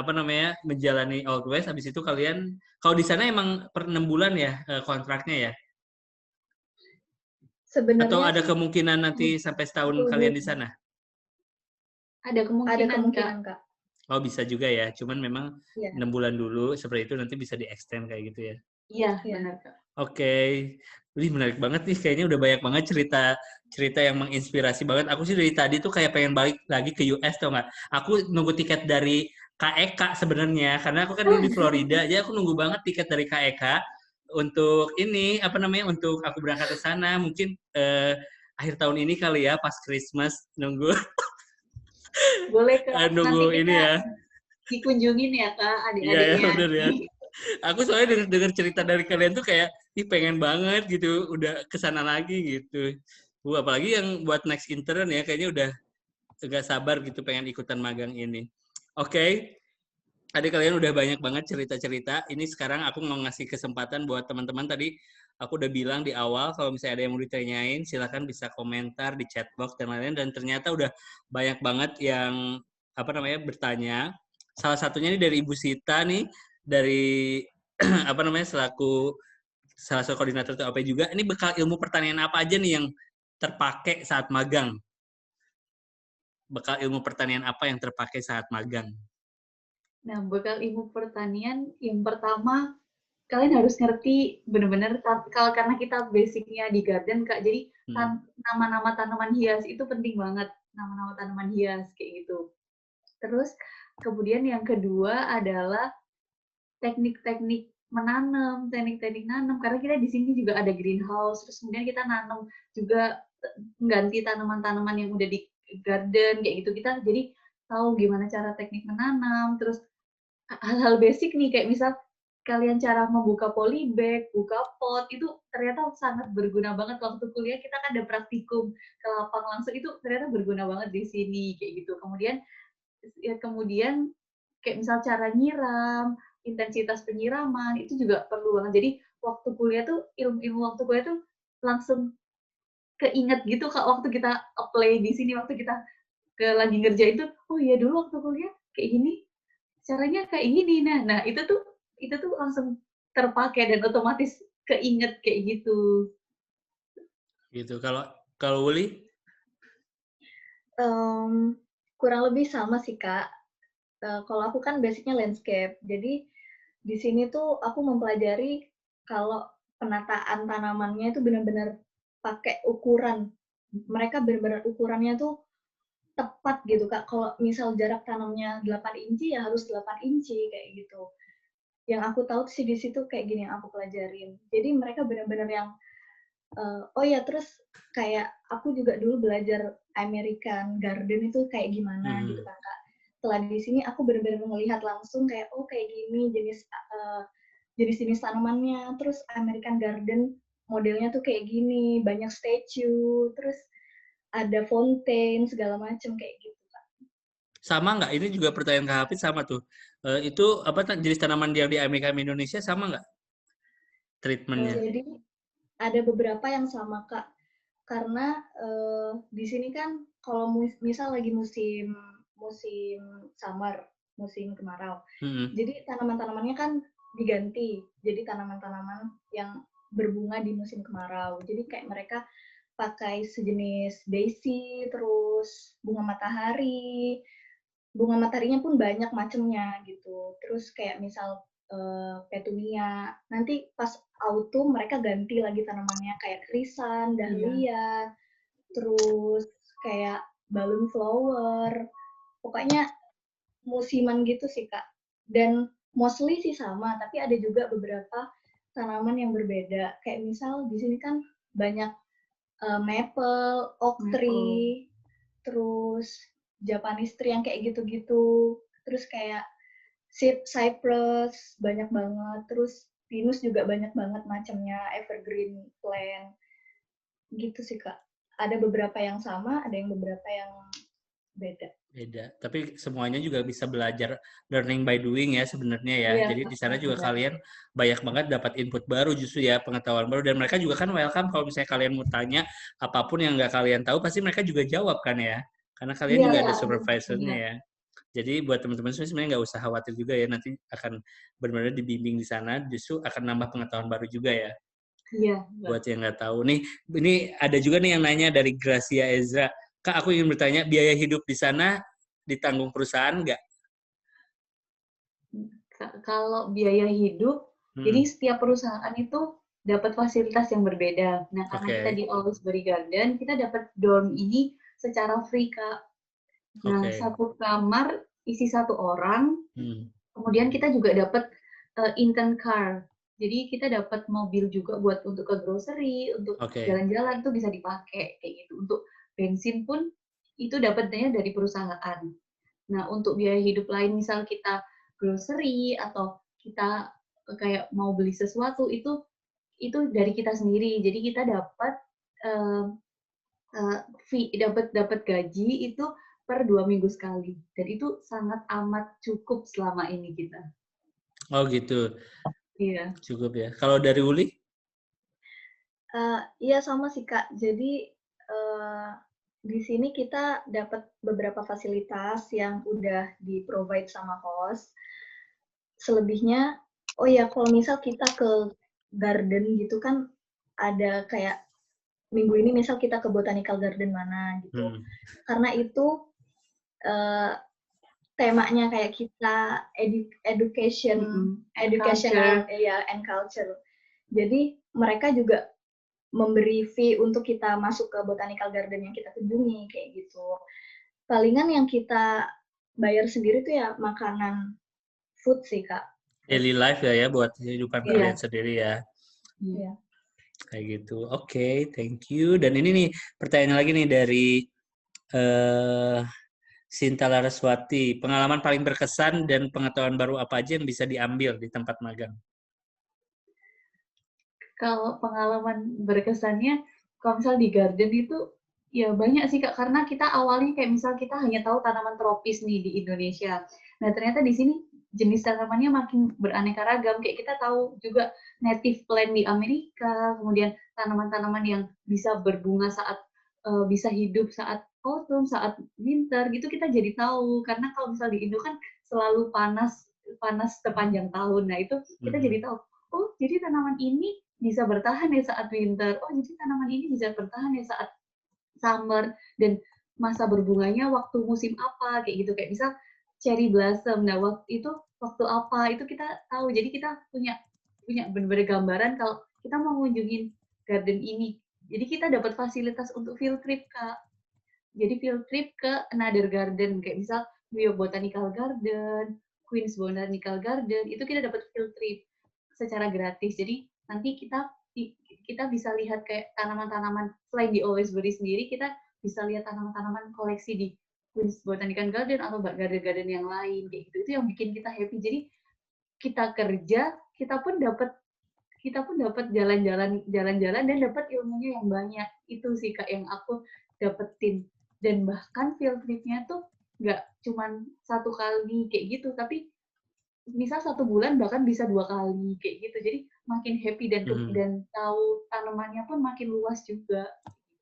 menjalani Outwest. Habis itu kalian kalau di sana emang per 6 bulan ya kontraknya ya? Sebenarnya atau ada kemungkinan nanti sampai setahun kalian di sana? Ada kemungkinan Kak. Oh, bisa juga ya. Cuman memang 6 bulan dulu seperti itu, nanti bisa di-extend kayak gitu ya. Iya, benar Kak. Oke. Wih, menarik banget nih. Kayaknya udah banyak banget cerita yang menginspirasi banget. Aku sih dari tadi tuh kayak pengen balik lagi ke US, tau nggak? Aku nunggu tiket dari KEK sebenarnya, karena aku kan dulu di Florida, jadi aku nunggu banget tiket dari KEK untuk untuk aku berangkat ke sana. Mungkin akhir tahun ini kali ya, pas Christmas nunggu. Boleh Kak. Nunggu nanti ini ya. Dikunjungin ya Kak, adik-adiknya. Iya, bener ya. Aku soalnya denger cerita dari kalian tuh kayak, pengen banget gitu, udah kesana lagi gitu. Apalagi yang buat next intern ya, kayaknya udah gak sabar gitu pengen ikutan magang ini. Oke. Tadi kalian udah banyak banget cerita-cerita. Ini sekarang aku mau ngasih kesempatan buat teman-teman. Tadi aku udah bilang di awal, kalau misalnya ada yang mau ditanyain, silakan bisa komentar di chat box dan lain-lain. Dan ternyata udah banyak banget yang bertanya. Salah satunya ini dari Ibu Sita nih, dari selaku salah satu koordinator TOP juga. Ini bekal ilmu pertanian apa aja nih yang terpakai saat magang? Bekal ilmu pertanian apa yang terpakai saat magang? Nah, bekal ilmu pertanian yang pertama, kalian harus ngerti benar-benar karena kita basicnya di garden Kak, jadi nama-nama tanaman hias itu penting banget, nama-nama tanaman hias kayak gitu. Terus kemudian yang kedua adalah teknik-teknik menanam, teknik-teknik nanam, karena kita di sini juga ada greenhouse, terus kemudian kita nanam juga mengganti tanaman-tanaman yang udah di garden kayak gitu. Kita jadi tahu gimana cara teknik menanam, terus hal-hal basic nih kayak misal kalian cara membuka polybag, buka pot, itu ternyata sangat berguna banget. Waktu kuliah kita kan ada praktikum ke lapang langsung, itu ternyata berguna banget di sini kayak gitu. Kemudian kayak misal cara nyiram, intensitas penyiraman itu juga perlu banget. Jadi waktu kuliah tuh ilmu waktu kuliah tuh langsung keinget gitu Kak, waktu kita apply di sini, waktu kita lagi ngerjain itu, oh iya dulu waktu kuliah kayak gini, caranya kayak gini. Nah itu tuh langsung terpakai dan otomatis keinget kayak gitu. Gitu. Kalau Wuli? Kurang lebih sama sih Kak. kalau aku kan basicnya landscape, jadi di sini tuh aku mempelajari kalau penataan tanamannya itu benar-benar pakai ukuran. Mereka benar-benar ukurannya tuh tepat gitu Kak. Kalau misal jarak tanamnya 8 inci ya harus 8 inci kayak gitu. Yang aku tahu sih di situ kayak gini yang aku pelajarin. Jadi mereka benar-benar yang oh ya terus kayak aku juga dulu belajar American Garden itu kayak gimana gitu kan Kak. Setelah di sini aku benar-benar melihat langsung kayak oh kayak gini jenis tanamannya. Terus American Garden modelnya tuh kayak gini, banyak statue, terus ada fountain segala macam kayak gitu. Sama nggak? Ini juga pertanyaan Kak Hafid sama tuh. Itu apa jenis tanaman yang di Amerika sama Indonesia sama nggak treatmentnya? Jadi ada beberapa yang sama Kak, karena di sini kan kalau misal lagi musim summer, musim kemarau, jadi tanaman-tanamannya kan diganti, jadi tanaman-tanaman yang berbunga di musim kemarau. Jadi kayak mereka pakai sejenis daisy, terus bunga mataharinya pun banyak macamnya gitu. Terus kayak misal petunia. Nanti pas autumn mereka ganti lagi tanamannya kayak krisan, dahlia, terus kayak balloon flower. Pokoknya musiman gitu sih Kak. Dan mostly sih sama, tapi ada juga beberapa tanaman yang berbeda. Kayak misal di sini kan banyak maple, oak tree, terus Japanese tree yang kayak gitu-gitu. Terus kayak cypress banyak banget, terus pinus juga banyak banget macamnya, evergreen plant, gitu sih Kak. Ada beberapa yang sama, ada yang beberapa yang beda. Beda, tapi semuanya juga bisa belajar learning by doing ya sebenarnya ya. Iya, Jadi di sana juga benar. kalian banyak banget dapat input baru justru ya, pengetahuan baru, dan mereka juga kan welcome kalau misalnya kalian mau tanya apapun yang nggak kalian tahu pasti mereka juga jawab kan ya. Karena kalian Iya, juga ada Kak, supervisornya benar. ya. Jadi buat teman-teman sebenarnya nggak usah khawatir juga ya, nanti akan benar-benar dibimbing di sana, justru akan nambah pengetahuan baru juga ya. Iya. Buat yang nggak tahu nih, ini ada juga nih yang nanya dari Gracia Ezra. Kak, aku ingin bertanya, biaya hidup di sana ditanggung perusahaan nggak? Kalau biaya hidup, jadi setiap perusahaan itu dapat fasilitas yang berbeda. Nah, karena kita di Alwaysbury Garden, kita dapat dorm ini secara free, Kak. Nah, satu kamar isi 1 orang, kemudian kita juga dapat intern car. Jadi kita dapat mobil juga buat untuk ke grocery, untuk jalan-jalan itu bisa dipakai kayak gitu. Untuk bensin pun itu dapatnya dari perusahaan. Nah, untuk biaya hidup lain, misal kita grocery atau kita kayak mau beli sesuatu itu dari kita sendiri. Jadi kita dapat dapat gaji itu per 2 minggu sekali, dan itu sangat amat cukup selama ini kita. Oh gitu. Iya. Cukup ya. Kalau dari Uli? Iya sama sih Kak. Jadi di sini kita dapat beberapa fasilitas yang udah di-provide sama host. Selebihnya, oh ya kalau misal kita ke garden gitu kan ada kayak minggu ini misal kita ke botanical garden mana gitu. Karena itu temanya kayak kita educational ya, and culture. Jadi mereka juga memberi fee untuk kita masuk ke botanical garden yang kita kunjungi kayak gitu. Palingan yang kita bayar sendiri tuh ya makanan, food sih Kak. Daily life ya buat kehidupan kalian sendiri ya. Iya. Kayak gitu. Oke, thank you. Dan ini nih pertanyaan lagi nih dari Sinta Laraswati. Pengalaman paling berkesan dan pengetahuan baru apa aja yang bisa diambil di tempat magang? Kalau pengalaman berkesannya, kalau misal di garden itu ya banyak sih Kak, karena kita awalnya kayak misal kita hanya tahu tanaman tropis nih di Indonesia. Nah ternyata di sini jenis tanamannya makin beraneka ragam. Kayak kita tahu juga native plant di Amerika, kemudian tanaman-tanaman yang bisa berbunga saat bisa hidup saat autumn, saat winter gitu kita jadi tahu. Karena kalau misal di Indo kan selalu panas sepanjang tahun. Nah itu kita jadi tahu. Oh jadi tanaman ini bisa bertahan ya saat winter. Oh, jadi tanaman ini bisa bertahan ya saat summer, dan masa berbunganya waktu musim apa kayak gitu. Kayak misal cherry blossom. Nah, waktu apa itu kita tahu. Jadi kita punya benar-benar gambaran kalau kita mau ngunjungin garden ini. Jadi kita dapat fasilitas untuk field trip, Kak. Jadi field trip ke another garden, kayak misal New York Botanical Garden, Queens Botanical Garden, itu kita dapat field trip secara gratis. Jadi nanti kita bisa lihat kayak tanaman-tanaman selain di Alwaysbury sendiri, kita bisa lihat tanaman-tanaman koleksi di Queens Botanical Garden atau garden-garden yang lain kayak gitu. Itu yang bikin kita happy. Jadi kita kerja, kita pun dapat jalan-jalan dan dapat ilmunya yang banyak. Itu sih Kak yang aku dapetin. Dan bahkan field trip-nya tuh nggak cuman 1 kali kayak gitu, tapi misal 1 bulan bahkan bisa 2 kali kayak gitu. Jadi makin happy dan tahu tanamannya pun makin luas juga.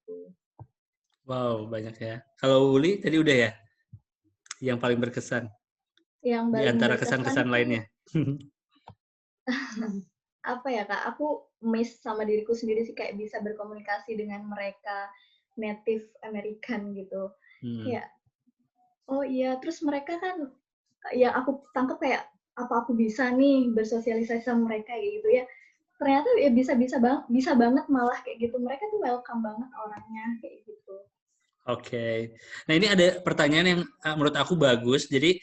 Gitu. Wow, banyak ya. Kalau Uli tadi udah ya? Yang paling berkesan? Yang di antara kesan-kesan lainnya? Apa ya Kak, aku miss sama diriku sendiri sih, kayak bisa berkomunikasi dengan mereka Native American gitu. Kayak, oh iya, terus mereka kan, ya aku tangkap kayak, apa aku bisa nih bersosialisasi sama mereka gitu ya. Ternyata ya bisa banget malah kayak gitu. Mereka tuh welcome banget orangnya kayak gitu. Oke. Nah ini ada pertanyaan yang menurut aku bagus. Jadi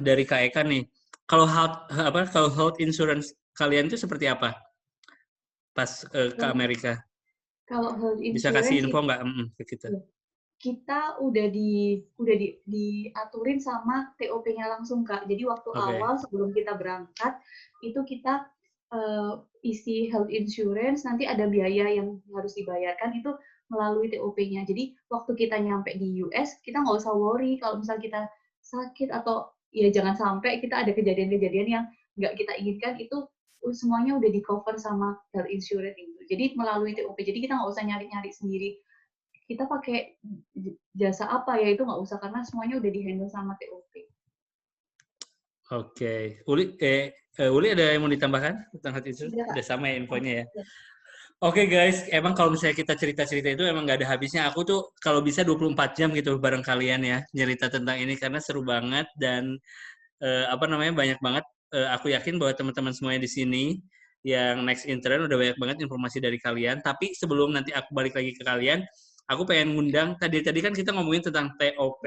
dari Kak Eka nih, kalau health insurance kalian itu seperti apa pas ke Amerika? Kalau health insurance bisa kasih info nggak ke kita? Kita udah diaturin sama TOP-nya langsung Kak. Jadi waktu awal sebelum kita berangkat itu kita isi health insurance, nanti ada biaya yang harus dibayarkan itu melalui TOP-nya. Jadi waktu kita nyampe di US, kita nggak usah worry kalau misal kita sakit atau ya jangan sampai kita ada kejadian-kejadian yang nggak kita inginkan, itu semuanya udah di-cover sama health insurance itu. Jadi melalui TOP, jadi kita nggak usah nyari-nyari sendiri. Kita pakai jasa apa ya, itu nggak usah karena semuanya udah di-handle sama TOP. Oke. Uli ada yang mau ditambahkan tentang health insurance? Udah sama ya infonya ya? Oke guys, emang kalau misalnya kita cerita-cerita itu emang nggak ada habisnya. Aku tuh kalau bisa 24 jam gitu bareng kalian ya, cerita tentang ini karena seru banget dan banyak banget. Aku yakin bahwa teman-teman semuanya di sini yang next intern udah banyak banget informasi dari kalian. Tapi sebelum nanti aku balik lagi ke kalian, aku pengen ngundang, tadi kan kita ngomongin tentang TOP,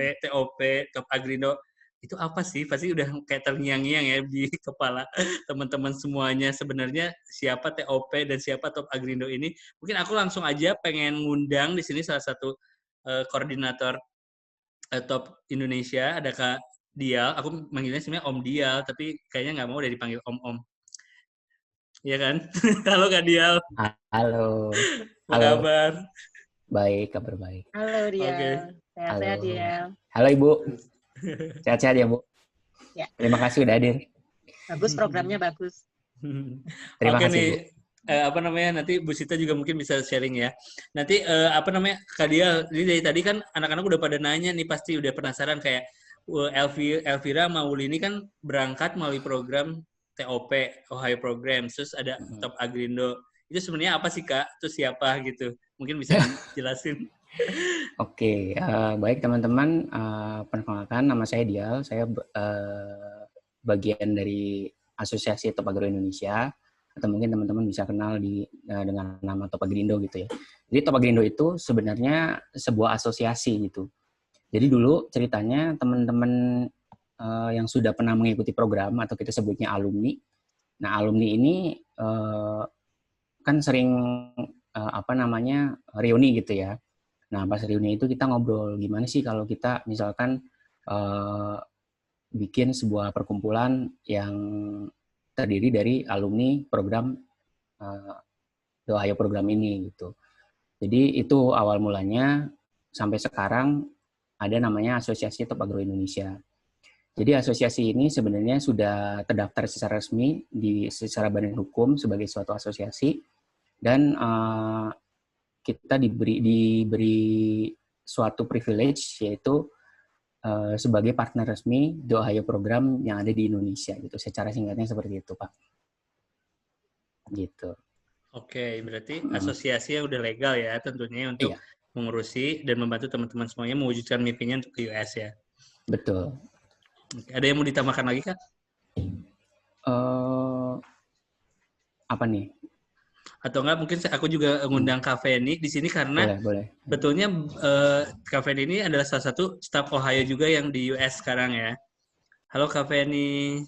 Top Agrindo. Itu apa sih? Pasti udah kayak terngiang-ngiang ya di kepala teman-teman semuanya. Sebenarnya siapa TOP dan siapa Top Agrindo ini? Mungkin aku langsung aja pengen ngundang di sini salah satu koordinator Top Indonesia, ada Kak Dial. Aku manggilnya sebenarnya Om Dial, tapi kayaknya nggak mau udah dipanggil Om. Iya kan? Halo Kak Dial. Halo. Apa kabar? Baik, kabar baik. Halo Dial. Oke. Sehat-sehat Dial. Halo Ibu. Sehat-sehat ya Bu. Ya. Terima kasih udah hadir. Bagus programnya, bagus. Terima kasih nih, Bu. Nanti Bu Sita juga mungkin bisa sharing ya. Nanti Kak Dial, ini dari tadi kan anak-anak udah pada nanya nih, pasti udah penasaran kayak Elvira sama Uli ini kan berangkat melalui program TOP, Ohio Program, terus ada Top Agrindo. Itu sebenarnya apa sih Kak? Itu siapa gitu? Mungkin bisa dijelasin. Oke, baik teman-teman, perkenalkan nama saya Dial, saya bagian dari Asosiasi Top Agro Indonesia, atau mungkin teman-teman bisa kenal dengan nama Top Agrindo gitu ya. Jadi Top Agrindo itu sebenarnya sebuah asosiasi gitu. Jadi dulu ceritanya teman-teman yang sudah pernah mengikuti program atau kita sebutnya alumni. Nah alumni ini kan sering reuni gitu ya. Nah, pas reuni itu kita ngobrol gimana sih kalau kita misalkan bikin sebuah perkumpulan yang terdiri dari alumni program The Ohio Program ini gitu. Jadi itu awal mulanya sampai sekarang ada namanya Asosiasi Top Agro Indonesia. Jadi asosiasi ini sebenarnya sudah terdaftar secara resmi secara badan hukum sebagai suatu asosiasi dan kita diberi suatu privilege yaitu sebagai partner resmi The Ohio Program yang ada di Indonesia gitu. Secara singkatnya seperti itu, Pak. Gitu. Oke, berarti asosiasi yang udah legal ya tentunya untuk mengurusi dan membantu teman-teman semuanya mewujudkan mimpinya untuk ke US ya. Betul. Ada yang mau ditambahkan lagi, Kak? Apa nih? Atau enggak mungkin aku juga ngundang Kak Feni di sini karena Boleh. betulnya Kak Feni ini adalah salah satu staf Ohio juga yang di US sekarang ya. Halo Kak Feni.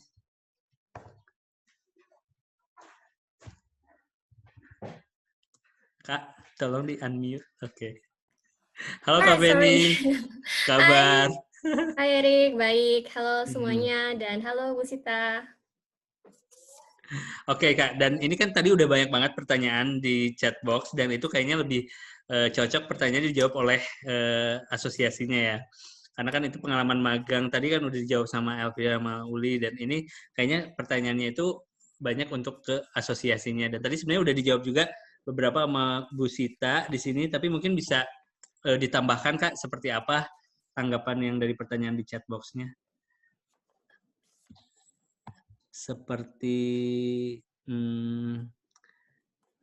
Kak, tolong di-unmute. Oke. Halo Kak Feni. Kabar? Hai Erik, baik. Halo semuanya dan halo Bu Sita. Oke Kak, dan ini kan tadi udah banyak banget pertanyaan di chat box dan itu kayaknya lebih cocok pertanyaan dijawab oleh asosiasinya ya. Karena kan itu pengalaman magang tadi kan udah dijawab sama Elvira sama Uli dan ini kayaknya pertanyaannya itu banyak untuk ke asosiasinya dan tadi sebenarnya udah dijawab juga beberapa sama Bu Sita di sini tapi mungkin bisa ditambahkan Kak seperti apa tanggapan yang dari pertanyaan di chat box-nya. Seperti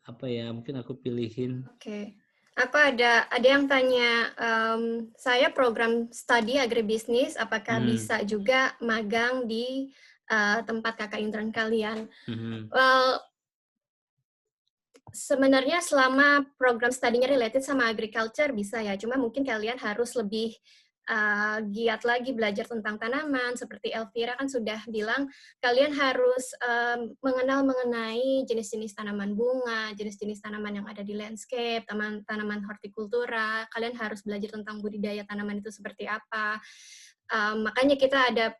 apa ya, mungkin aku pilihin. Oke. Aku ada yang tanya, saya program studi agribisnis, apakah bisa juga magang di tempat kakak intern kalian? Well, sebenarnya selama program studinya related sama agriculture bisa ya, cuma mungkin kalian harus lebih giat lagi belajar tentang tanaman, seperti Elvira kan sudah bilang, kalian harus mengenal mengenai jenis-jenis tanaman bunga, jenis-jenis tanaman yang ada di landscape, tanaman hortikultura, kalian harus belajar tentang budidaya tanaman itu seperti apa. Makanya kita ada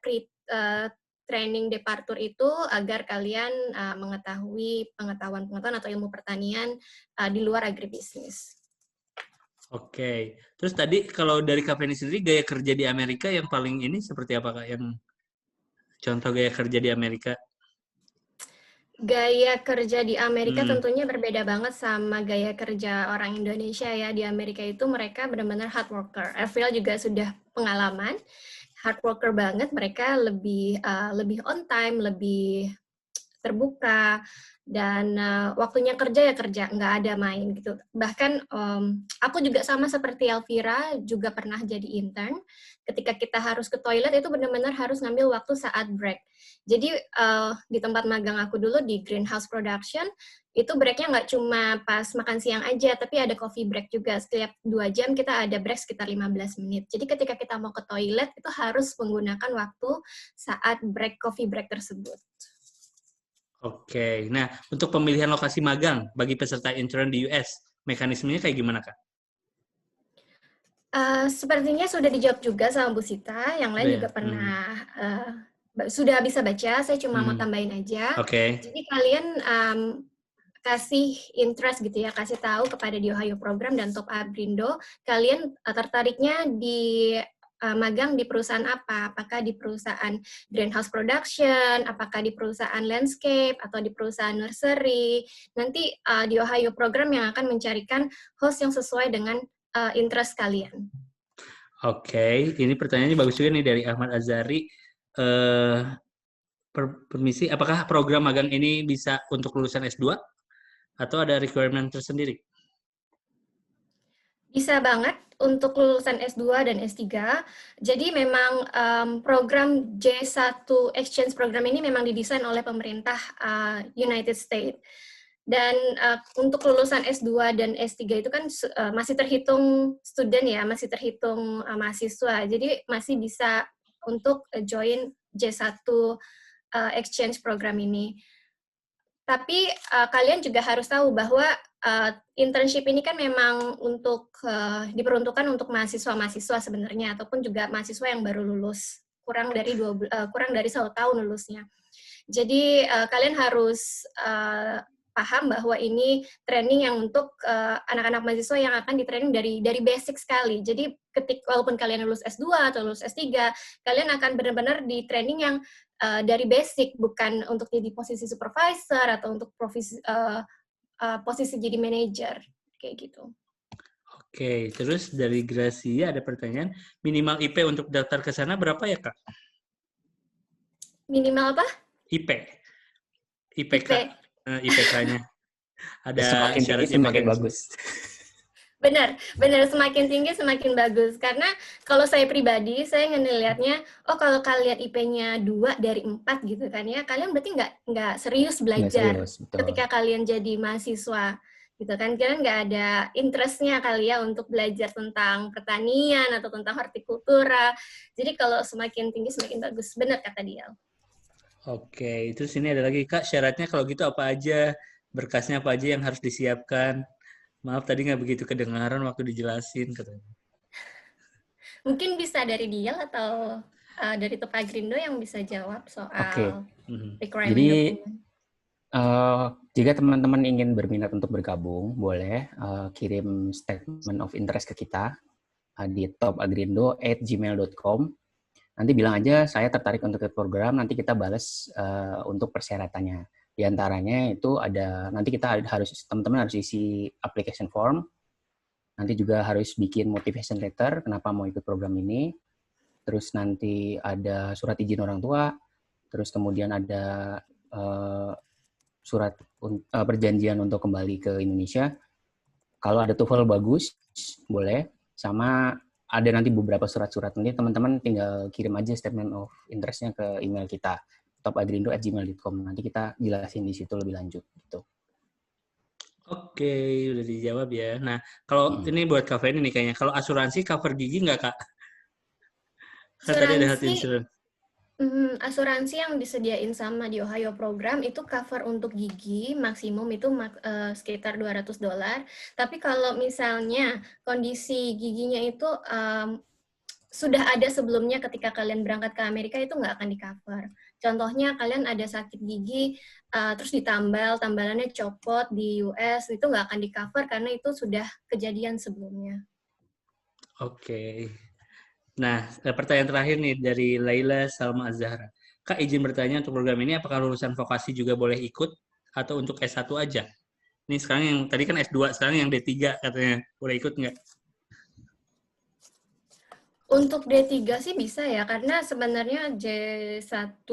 training departure itu agar kalian mengetahui pengetahuan atau ilmu pertanian di luar agribisnis. Oke. Terus tadi kalau dari Kak Feni sendiri gaya kerja di Amerika yang paling ini seperti apa Kak? Yang contoh gaya kerja di Amerika? Gaya kerja di Amerika tentunya berbeda banget sama gaya kerja orang Indonesia ya. Di Amerika itu mereka benar-benar hard worker. Avril juga sudah pengalaman. Hard worker banget, mereka lebih on time, lebih terbuka, dan waktunya kerja ya kerja, nggak ada main gitu. Bahkan aku juga sama seperti Elvira, juga pernah jadi intern. Ketika kita harus ke toilet itu benar-benar harus ngambil waktu saat break. Jadi di tempat magang aku dulu di Greenhouse Production, itu breaknya nggak cuma pas makan siang aja, tapi ada coffee break juga. Setiap 2 jam kita ada break sekitar 15 menit. Jadi ketika kita mau ke toilet, itu harus menggunakan waktu saat coffee break tersebut. Oke, nah untuk pemilihan lokasi magang bagi peserta intern di US, mekanismenya kayak gimana Kak? Sepertinya sudah dijawab juga sama Bu Sita, yang lain juga pernah sudah bisa baca, saya cuma mau tambahin aja. Jadi kalian kasih interest gitu ya, kasih tahu kepada di Ohio Program dan Top Abrindo, kalian tertariknya di magang di perusahaan apa? Apakah di perusahaan greenhouse production, apakah di perusahaan landscape, atau di perusahaan nursery. Nanti di Ohio Program yang akan mencarikan host yang sesuai dengan interest kalian. Oke, ini pertanyaannya bagus juga nih dari Ahmad Azari. Permisi, apakah program magang ini bisa untuk lulusan S2? Atau ada requirement tersendiri? Bisa banget untuk lulusan S2 dan S3. Jadi memang program J1 Exchange Program ini memang didesain oleh pemerintah United States. Dan untuk lulusan S2 dan S3 itu kan masih terhitung student ya, masih terhitung mahasiswa. Jadi masih bisa untuk join J1 Exchange Program ini. Tapi kalian juga harus tahu bahwa internship ini kan memang untuk diperuntukkan untuk mahasiswa-mahasiswa sebenarnya, ataupun juga mahasiswa yang baru lulus, kurang dari 1 tahun lulusnya. Jadi kalian harus paham bahwa ini training yang untuk anak-anak mahasiswa yang akan di-training dari basic sekali. Jadi walaupun kalian lulus S2 atau lulus S3, kalian akan benar-benar di-training yang dari basic, bukan untuk jadi posisi supervisor atau untuk posisi jadi manager, kayak gitu. Oke, terus dari Gracia ada pertanyaan, minimal IP untuk daftar ke sana berapa ya, Kak? Minimal apa? IPK-nya. Ada semakin tinggi semakin bagus. Benar, semakin tinggi semakin bagus. Karena kalau saya pribadi, saya ngelihatnya, oh kalau kalian IP-nya 2 dari 4 gitu kan ya, kalian berarti nggak serius Nggak belajar serius, betul. ketika kalian jadi mahasiswa. Gitu kan, kalian nggak ada interest-nya kali ya untuk belajar tentang pertanian atau tentang hortikultura. Jadi kalau semakin tinggi semakin bagus. Benar kata dia. Oke, itu sini ada lagi Kak, syaratnya kalau gitu apa aja, berkasnya apa aja yang harus disiapkan. Maaf tadi nggak begitu kedengaran waktu dijelasin katanya. Mungkin bisa dari dia atau dari Top Agrindo yang bisa jawab soal requirement Jadi dokumen. Jika teman-teman ingin berminat untuk bergabung, boleh kirim statement of interest ke kita di topagrindo@gmail.com. Nanti bilang aja saya tertarik untuk ikut program, nanti kita balas untuk persyaratannya. Di antaranya itu ada, nanti kita teman-teman harus isi application form, nanti juga harus bikin motivation letter kenapa mau ikut program ini, terus nanti ada surat izin orang tua, terus kemudian ada surat perjanjian untuk kembali ke Indonesia. Kalau ada TOEFL bagus, boleh. Sama ada nanti beberapa surat-surat. Nanti teman-teman tinggal kirim aja statement of interest-nya ke email kita, topagrindo@gmail.com. Nanti kita jelasin di situ lebih lanjut. Gitu. Oke, udah dijawab ya. Nah, kalau ini buat Kak Feni nih kayaknya. Kalau asuransi cover gigi nggak, Kak? Kan tadi ada health insurance. Asuransi yang disediain sama di Ohio program itu cover untuk gigi maksimum itu sekitar $200. Tapi kalau misalnya kondisi giginya itu sudah ada sebelumnya ketika kalian berangkat ke Amerika itu nggak akan di-cover. Contohnya kalian ada sakit gigi, terus tambalannya copot di US, itu nggak akan di-cover karena itu sudah kejadian sebelumnya. Oke. Nah, pertanyaan terakhir nih dari Laila Salma Az-Zahra. Kak, izin bertanya untuk program ini, apakah lulusan vokasi juga boleh ikut atau untuk S1 aja? Ini sekarang yang tadi kan S2, sekarang yang D3 katanya. Boleh ikut nggak? Untuk D3 sih bisa ya, karena sebenarnya J1,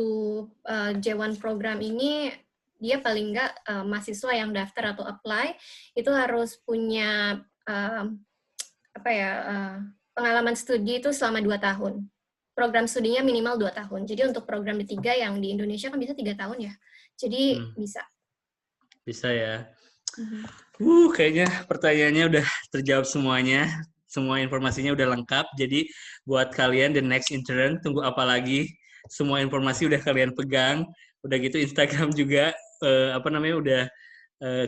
J1 program ini dia paling nggak mahasiswa yang daftar atau apply itu harus punya pengalaman studi itu selama 2 tahun. Program studinya minimal 2 tahun. Jadi untuk program D3 yang di Indonesia kan bisa 3 tahun ya. Jadi bisa. Bisa ya. Kayaknya pertanyaannya udah terjawab semuanya. Semua informasinya udah lengkap. Jadi buat kalian the next intern, tunggu apa lagi? Semua informasi udah kalian pegang. Udah gitu Instagram juga udah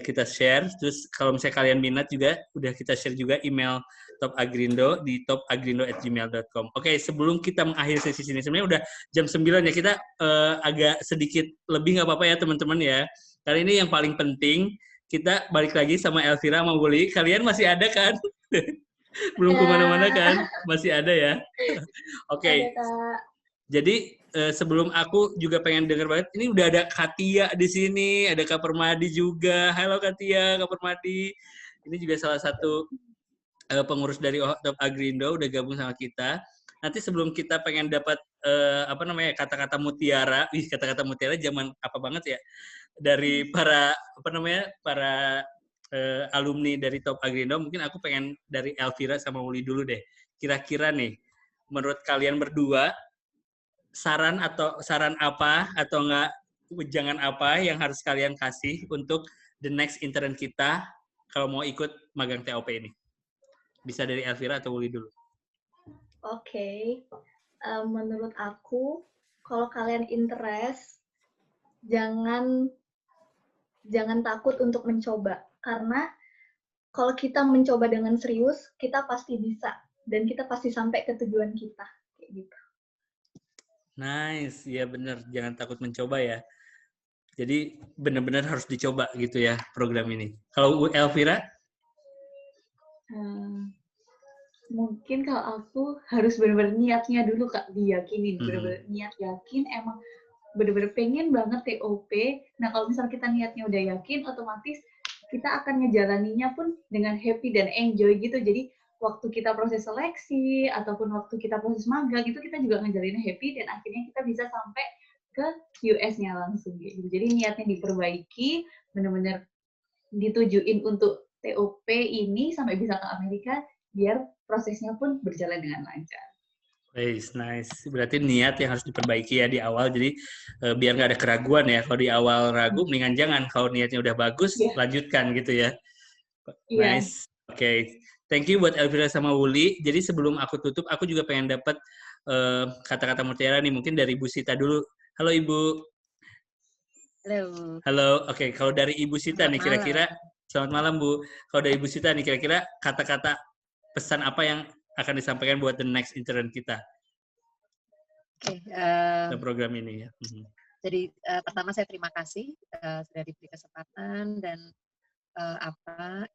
kita share. Terus kalau misalnya kalian minat juga udah kita share juga email Top Agrindo di topagrindo@gmail.com. Oke, sebelum kita mengakhiri sesi sini, sebenarnya udah jam 9 ya, kita agak sedikit lebih nggak apa-apa ya teman-teman ya. Kali ini yang paling penting, kita balik lagi sama Elvira sama Wuli. Kalian masih ada kan? Belum kemana-mana kan? Masih ada ya? Oke. Jadi sebelum aku juga pengen dengar banget, ini udah ada Katia di sini, ada Kak Permadi juga. Halo Katia, Kak Permadi. Ini juga salah satu pengurus dari Top Agrindo udah gabung sama kita. Nanti sebelum kita pengen dapat kata-kata mutiara, kata-kata mutiara zaman apa banget ya, dari para alumni dari Top Agrindo, mungkin aku pengen dari Elvira sama Uli dulu deh. Kira-kira nih, menurut kalian berdua, saran apa atau enggak jangan apa yang harus kalian kasih untuk the next intern kita kalau mau ikut magang TOP ini? Bisa dari Elvira atau Uli dulu? Oke. Menurut aku, kalau kalian interest, jangan takut untuk mencoba. Karena kalau kita mencoba dengan serius, kita pasti bisa. Dan kita pasti sampai ke tujuan kita. Kayak gitu. Nice. Ya benar. Jangan takut mencoba ya. Jadi benar-benar harus dicoba gitu ya program ini. Kalau Elvira? Mungkin kalau aku harus benar-benar niatnya dulu Kak, diyakinin, benar-benar niat yakin, emang benar-benar pengen banget TOP. Nah kalau misalnya kita niatnya udah yakin, otomatis kita akan ngejalaninya pun dengan happy dan enjoy gitu. Jadi waktu kita proses seleksi ataupun waktu kita proses magang itu kita juga ngejalaninnya happy dan akhirnya kita bisa sampai ke US-nya langsung gitu. Jadi niatnya diperbaiki, benar-benar ditujuin untuk TOP ini sampai bisa ke Amerika, biar prosesnya pun berjalan dengan lancar. Nice. Berarti niat yang harus diperbaiki ya di awal. Jadi biar nggak ada keraguan ya. Kalau di awal ragu, mendingan jangan. Kalau niatnya udah bagus, lanjutkan gitu ya. Nice. Oke. Thank you buat Elvira sama Wuli. Jadi sebelum aku tutup, aku juga pengen dapat kata-kata mutiara nih. Mungkin dari Ibu Sita dulu. Halo Ibu. Halo. Halo. Oke. Kalau dari Ibu Sita nih, kira-kira selamat malam Bu. Kalau dari Ibu Sita nih, kira-kira kata-kata pesan apa yang akan disampaikan buat the next intern kita? Oke. Program ini ya. Jadi pertama saya terima kasih sudah diberi kesempatan dan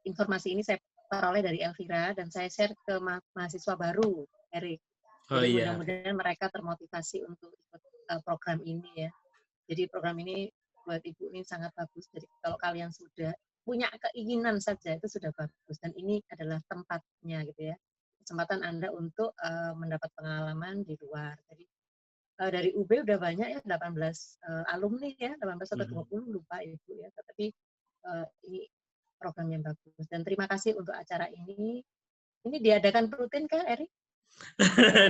informasi ini saya peroleh dari Elvira dan saya share ke mahasiswa baru, Erik. Jadi mudah-mudahan mereka termotivasi untuk ikut program ini ya. Jadi program ini buat Ibu ini sangat bagus. Jadi kalau kalian sudah punya keinginan saja itu sudah bagus dan ini adalah tempatnya gitu ya. Kesempatan Anda untuk mendapat pengalaman di luar. Jadi dari UB udah banyak ya 18 alumni ya, 18 atau 20 lupa Ibu ya. Tetapi ini program yang bagus dan terima kasih untuk acara ini. Ini diadakan rutin kah, Erik?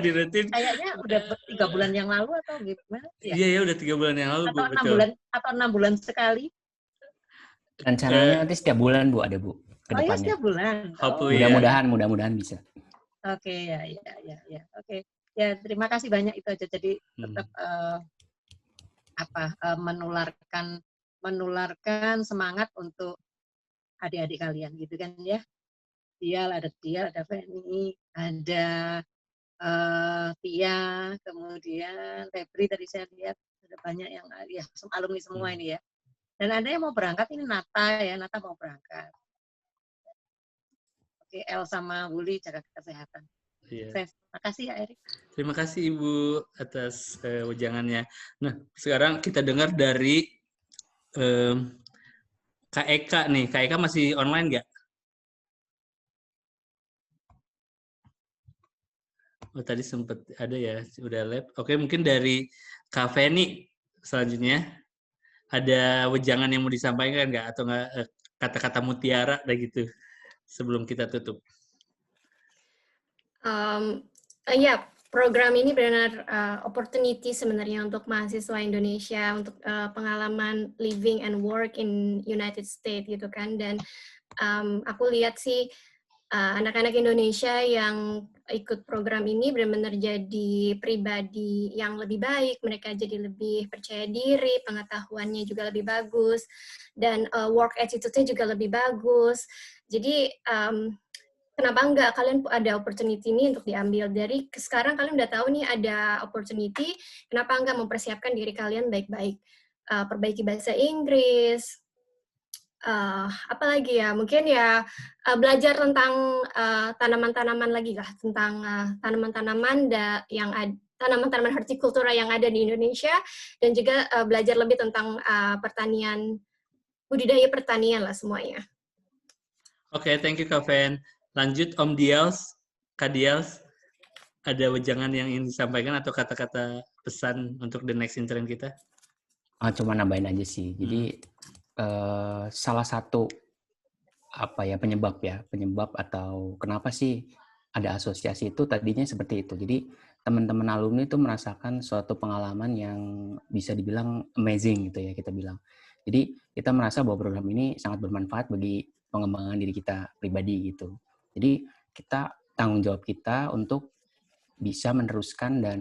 Di rutin. Kayaknya udah 3 bulan yang lalu atau gimana? Iya, udah 3 bulan yang lalu, atau Bu. 6 bulan atau 6 bulan sekali? Rencananya nanti setiap bulan Bu ada Bu. Oh ya setiap bulan. Mudah-mudahan bisa. Oke, ya. Oke. Ya, terima kasih banyak itu aja. Jadi tetap menularkan semangat untuk adik-adik kalian gitu kan ya. Ada Feni, ada Tia, kemudian Febri tadi saya lihat ada banyak yang ya alumni semua ini ya. Dan ada yang mau berangkat ini Nata mau berangkat. Oke, El sama Wuli jaga kesehatan. Terima kasih ya Erik. Terima kasih Ibu atas wejangannya. Nah, sekarang kita dengar dari Kak Eka nih. Kak Eka masih online nggak? Oh, tadi sempat ada ya, udah lab. Oke, mungkin dari Kak Feni selanjutnya. Ada wejangan yang mau disampaikan nggak? Atau nggak kata-kata mutiara kayak gitu sebelum kita tutup? Ya, program ini benar opportunity sebenarnya untuk mahasiswa Indonesia untuk pengalaman living and work in United States gitu kan. Dan aku lihat sih anak-anak Indonesia yang ikut program ini benar-benar jadi pribadi yang lebih baik, mereka jadi lebih percaya diri, pengetahuannya juga lebih bagus, dan work attitude-nya juga lebih bagus. Jadi kenapa enggak kalian ada opportunity ini untuk diambil dari sekarang kalian udah tahu nih ada opportunity, kenapa enggak mempersiapkan diri kalian baik-baik, perbaiki bahasa Inggris, apalagi ya mungkin ya belajar tentang tanaman-tanaman lagi lah, tentang tanaman-tanaman yang tanaman-tanaman hortikultura yang ada di Indonesia, dan juga belajar lebih tentang pertanian, budidaya pertanian lah semuanya. Oke, thank you Kak Fen. Lanjut Om Dials, Kak Dials, ada wejangan yang ingin disampaikan atau kata-kata pesan untuk the next intern kita? Cuma nambahin aja sih. Jadi salah satu penyebab atau kenapa sih ada asosiasi itu tadinya seperti itu. Jadi teman-teman alumni itu merasakan suatu pengalaman yang bisa dibilang amazing gitu ya kita bilang. Jadi kita merasa bahwa program ini sangat bermanfaat bagi pengembangan diri kita pribadi gitu. Jadi kita tanggung jawab kita untuk bisa meneruskan dan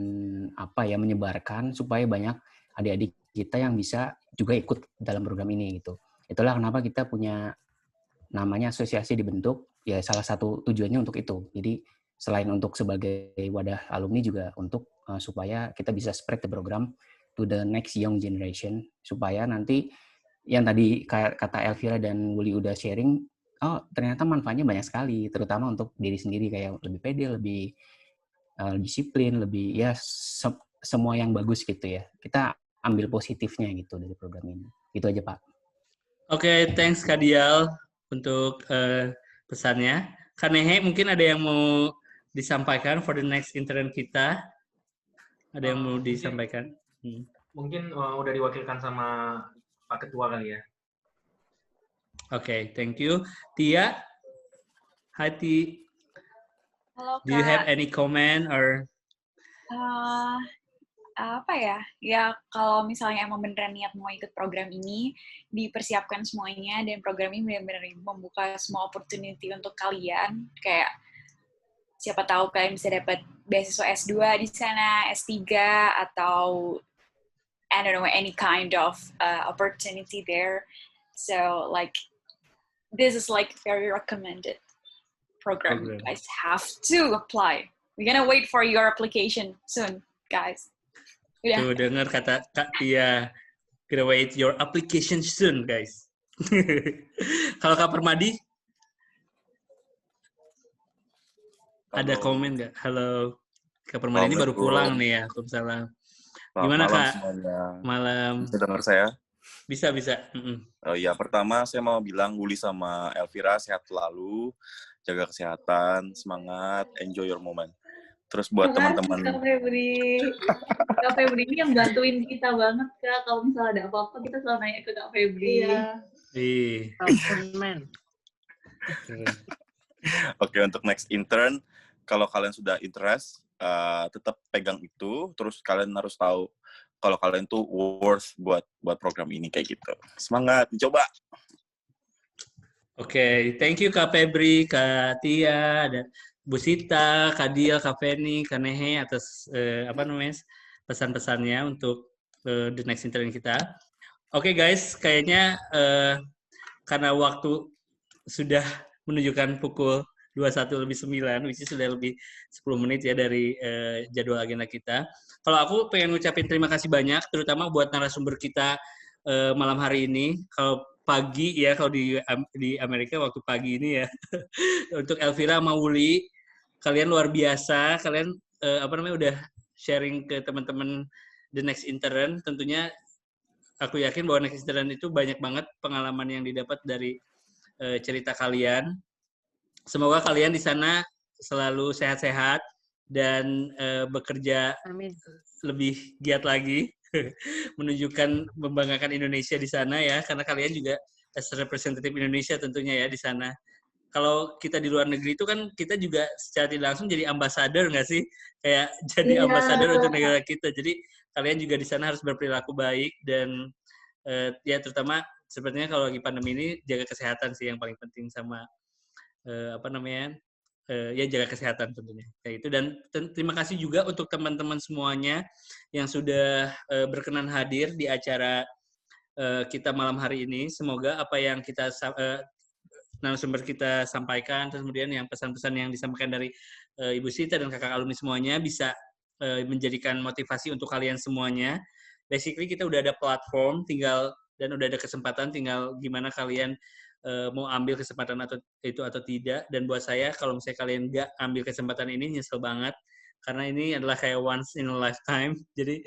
menyebarkan supaya banyak adik-adik kita yang bisa juga ikut dalam program ini gitu. Itulah kenapa kita punya namanya asosiasi dibentuk, ya salah satu tujuannya untuk itu. Jadi selain untuk sebagai wadah alumni juga untuk supaya kita bisa spread the program to the next young generation, supaya nanti yang tadi kata Elvira dan Wuli udah sharing, ternyata manfaatnya banyak sekali, terutama untuk diri sendiri, kayak lebih pede, lebih disiplin, lebih ya semua yang bagus gitu ya. Kita ambil positifnya gitu dari program ini. Itu aja Pak. Oke, thanks Kak Dial untuk pesannya. Kak Nehe, mungkin ada yang mau disampaikan for the next intern kita? Ada yang mau disampaikan? Mungkin udah diwakilkan sama Pak Ketua kali ya. Oke, thank you. Tia, Hi Ti. Halo Kak. Do you have any comment or? Apa ya? Ya kalau misalnya emang beneran niat mau ikut program ini, dipersiapkan semuanya dan program ini benar-benar membuka semua opportunity untuk kalian. Kayak siapa tahu kalian bisa dapat beasiswa S2 di sana, S3 atau I don't know any kind of opportunity there. So like this is like very recommended program. You guys have to apply. We're gonna wait for your application soon, guys. Yeah. Tuh dengar kata Kak Tia, gonna wait your application soon, guys. Kalau Kak Permadi, ada komen nggak? Halo, Kak Permadi ini baru pulang nih ya. Waalaikumsalam. Gimana malam Kak? Semuanya. Malam. Bisa dengar saya? Bisa. Oh iya, pertama saya mau bilang Wuli sama Elvira sehat selalu, jaga kesehatan, semangat, enjoy your moment. Terus buat teman-teman. Kak Febri ini yang bantuin kita banget Kak. Kalau misalnya ada apa-apa kita selalu nanya ke Kak Febri. Iya. Oke, untuk next intern, kalau kalian sudah interest, tetap pegang itu. Terus kalian harus tahu kalau kalian tuh worth buat program ini kayak gitu. Semangat, dicoba. Oke, thank you Kak Febri, Kak Tia, dan Bu Sita, Kak Diel, Kak Feni, Kak Nehe atas pesan-pesannya untuk the next intern kita. Oke guys, kayaknya karena waktu sudah menunjukkan pukul 21:09, which is sudah lebih 10 menit ya dari jadwal agenda kita. Kalau aku pengen ngucapin terima kasih banyak, terutama buat narasumber kita malam hari ini. Kalau pagi ya, kalau di Amerika waktu pagi ini ya, untuk Elvira sama Wuli, kalian luar biasa. Kalian udah sharing ke teman-teman the next intern. Tentunya aku yakin bahwa next intern itu banyak banget pengalaman yang didapat dari cerita kalian. Semoga kalian di sana selalu sehat-sehat dan bekerja lebih giat lagi, membanggakan Indonesia di sana ya, karena kalian juga as representative Indonesia tentunya ya di sana. Kalau kita di luar negeri itu kan kita juga secara tidak langsung jadi ambasador nggak sih? Kayak jadi ambasador untuk negara kita. Jadi kalian juga di sana harus berperilaku baik dan ya terutama sepertinya kalau lagi pandemi ini jaga kesehatan sih yang paling penting sama ya jaga kesehatan tentunya kayak itu. Dan terima kasih juga untuk teman-teman semuanya yang sudah berkenan hadir di acara kita malam hari ini. Semoga apa yang kita narasumber kita sampaikan, terus kemudian yang pesan-pesan yang disampaikan dari Ibu Sita dan kakak alumni semuanya bisa menjadikan motivasi untuk kalian semuanya. Basically kita udah ada platform, dan udah ada kesempatan, tinggal gimana kalian mau ambil kesempatan atau tidak. Dan buat saya, kalau misalnya kalian nggak ambil kesempatan ini, nyesel banget. Karena ini adalah kayak once in a lifetime. Jadi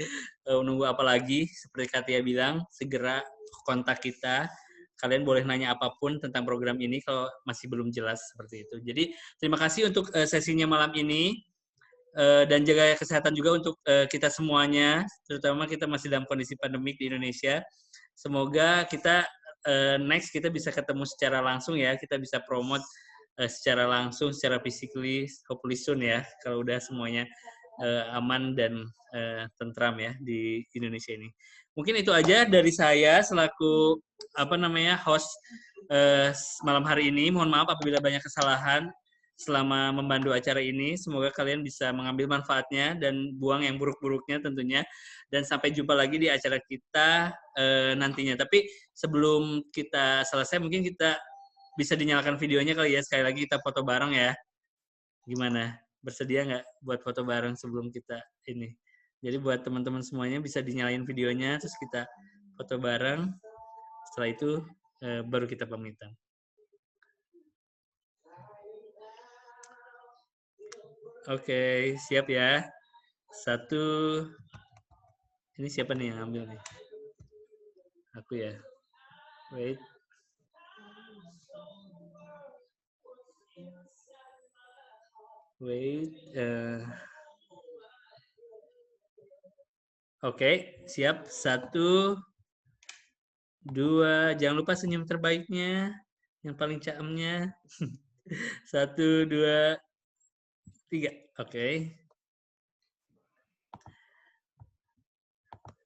nunggu apa lagi? Seperti Katia bilang, segera kontak kita. Kalian boleh nanya apapun tentang program ini kalau masih belum jelas seperti itu. Jadi terima kasih untuk sesinya malam ini. Dan jaga kesehatan juga untuk kita semuanya. Terutama kita masih dalam kondisi pandemik di Indonesia. Semoga kita next kita bisa ketemu secara langsung ya, kita bisa promote secara langsung, secara physically, hopefully soon ya, kalau udah semuanya aman dan tentram ya di Indonesia ini. Mungkin itu aja dari saya selaku host malam hari ini. Mohon maaf apabila banyak kesalahan selama membantu acara ini. Semoga kalian bisa mengambil manfaatnya dan buang yang buruk-buruknya tentunya. Dan sampai jumpa lagi di acara kita nantinya. Tapi sebelum kita selesai, mungkin kita bisa dinyalakan videonya kali ya. Sekali lagi kita foto bareng ya. Gimana? Bersedia nggak buat foto bareng sebelum kita ini? Jadi buat teman-teman semuanya bisa dinyalain videonya, terus kita foto bareng. Setelah itu baru kita pamitan. Oke, siap ya. 1. Ini siapa nih yang ambil nih? Aku ya. Wait. Oke, siap. 1, 2. Jangan lupa senyum terbaiknya. Yang paling caemnya. 1, 2, 3. Oke.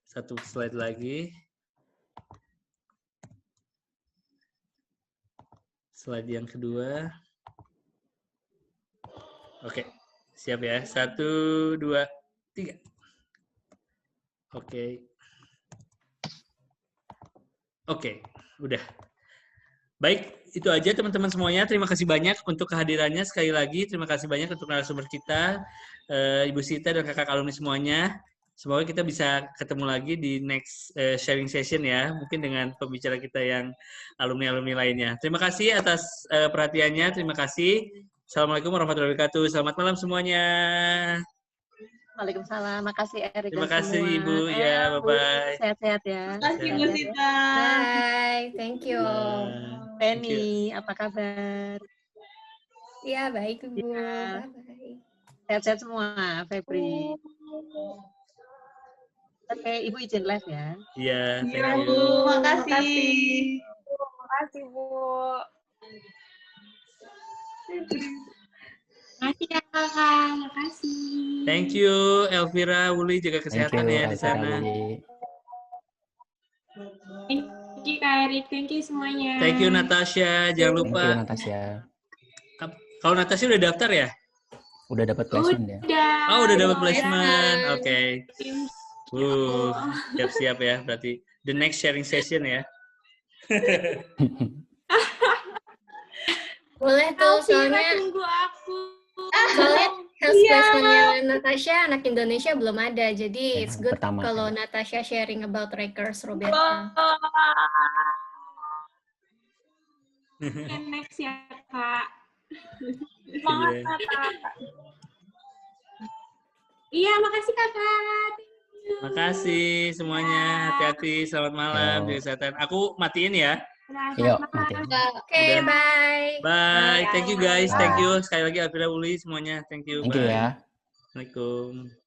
Satu slide lagi. Slide yang kedua. Oke, siap ya. 1, 2, 3. Oke. Oke, udah. Baik, itu aja teman-teman semuanya. Terima kasih banyak untuk kehadirannya. Sekali lagi, terima kasih banyak untuk narasumber kita, Ibu Sita dan kakak alumni semuanya. Semoga kita bisa ketemu lagi di next sharing session ya, mungkin dengan pembicara kita yang alumni-alumni lainnya. Terima kasih atas perhatiannya. Terima kasih. Assalamualaikum warahmatullahi wabarakatuh. Selamat malam semuanya. Waalaikumsalam. Makasih Erik Terima dan kasih semua. Ibu. Ya, bye-bye. Sehat-sehat ya. Terima kasih Bu Sita. Bye, thank you. Penny, apa kabar? Ya, baik Bu. Ya. Bye-bye. Sehat-sehat semua, Febri. Oke, Ibu izin live ya. Iya, Iya thank Bu, you. makasih. Makasih Bu. Makasih ya kakak, makasih. Thank you, Elvira, Wuli, jaga kesehatan ya di sana. Thank you Kak Erik, thank you semuanya. Thank you, Natasha. Jangan lupa. Thank you, Natasha. Kalau Natasha udah daftar ya? Udah dapat placement ya? Oh, udah dapat placement. Oke. Siap-siap ya. Berarti the next sharing session ya. Boleh tuh, soalnya tunggu aku. Soalnya health placement-nya Natasha anak Indonesia belum ada, jadi it's good kalau Natasha sharing about Rikers Roberta. Next ya Kak. Semangat Kakak. Iya, makasih Kakak. Makasih semuanya. Hati-hati. Selamat malam. Jaga kesehatan. Aku matiin ya. Yuk, matiin. Oke, bye. Bye. Thank you guys. Bye. Thank you. Sekali lagi Elvira, Uli semuanya. Thank you. Thank you Bye. ya. Assalamualaikum.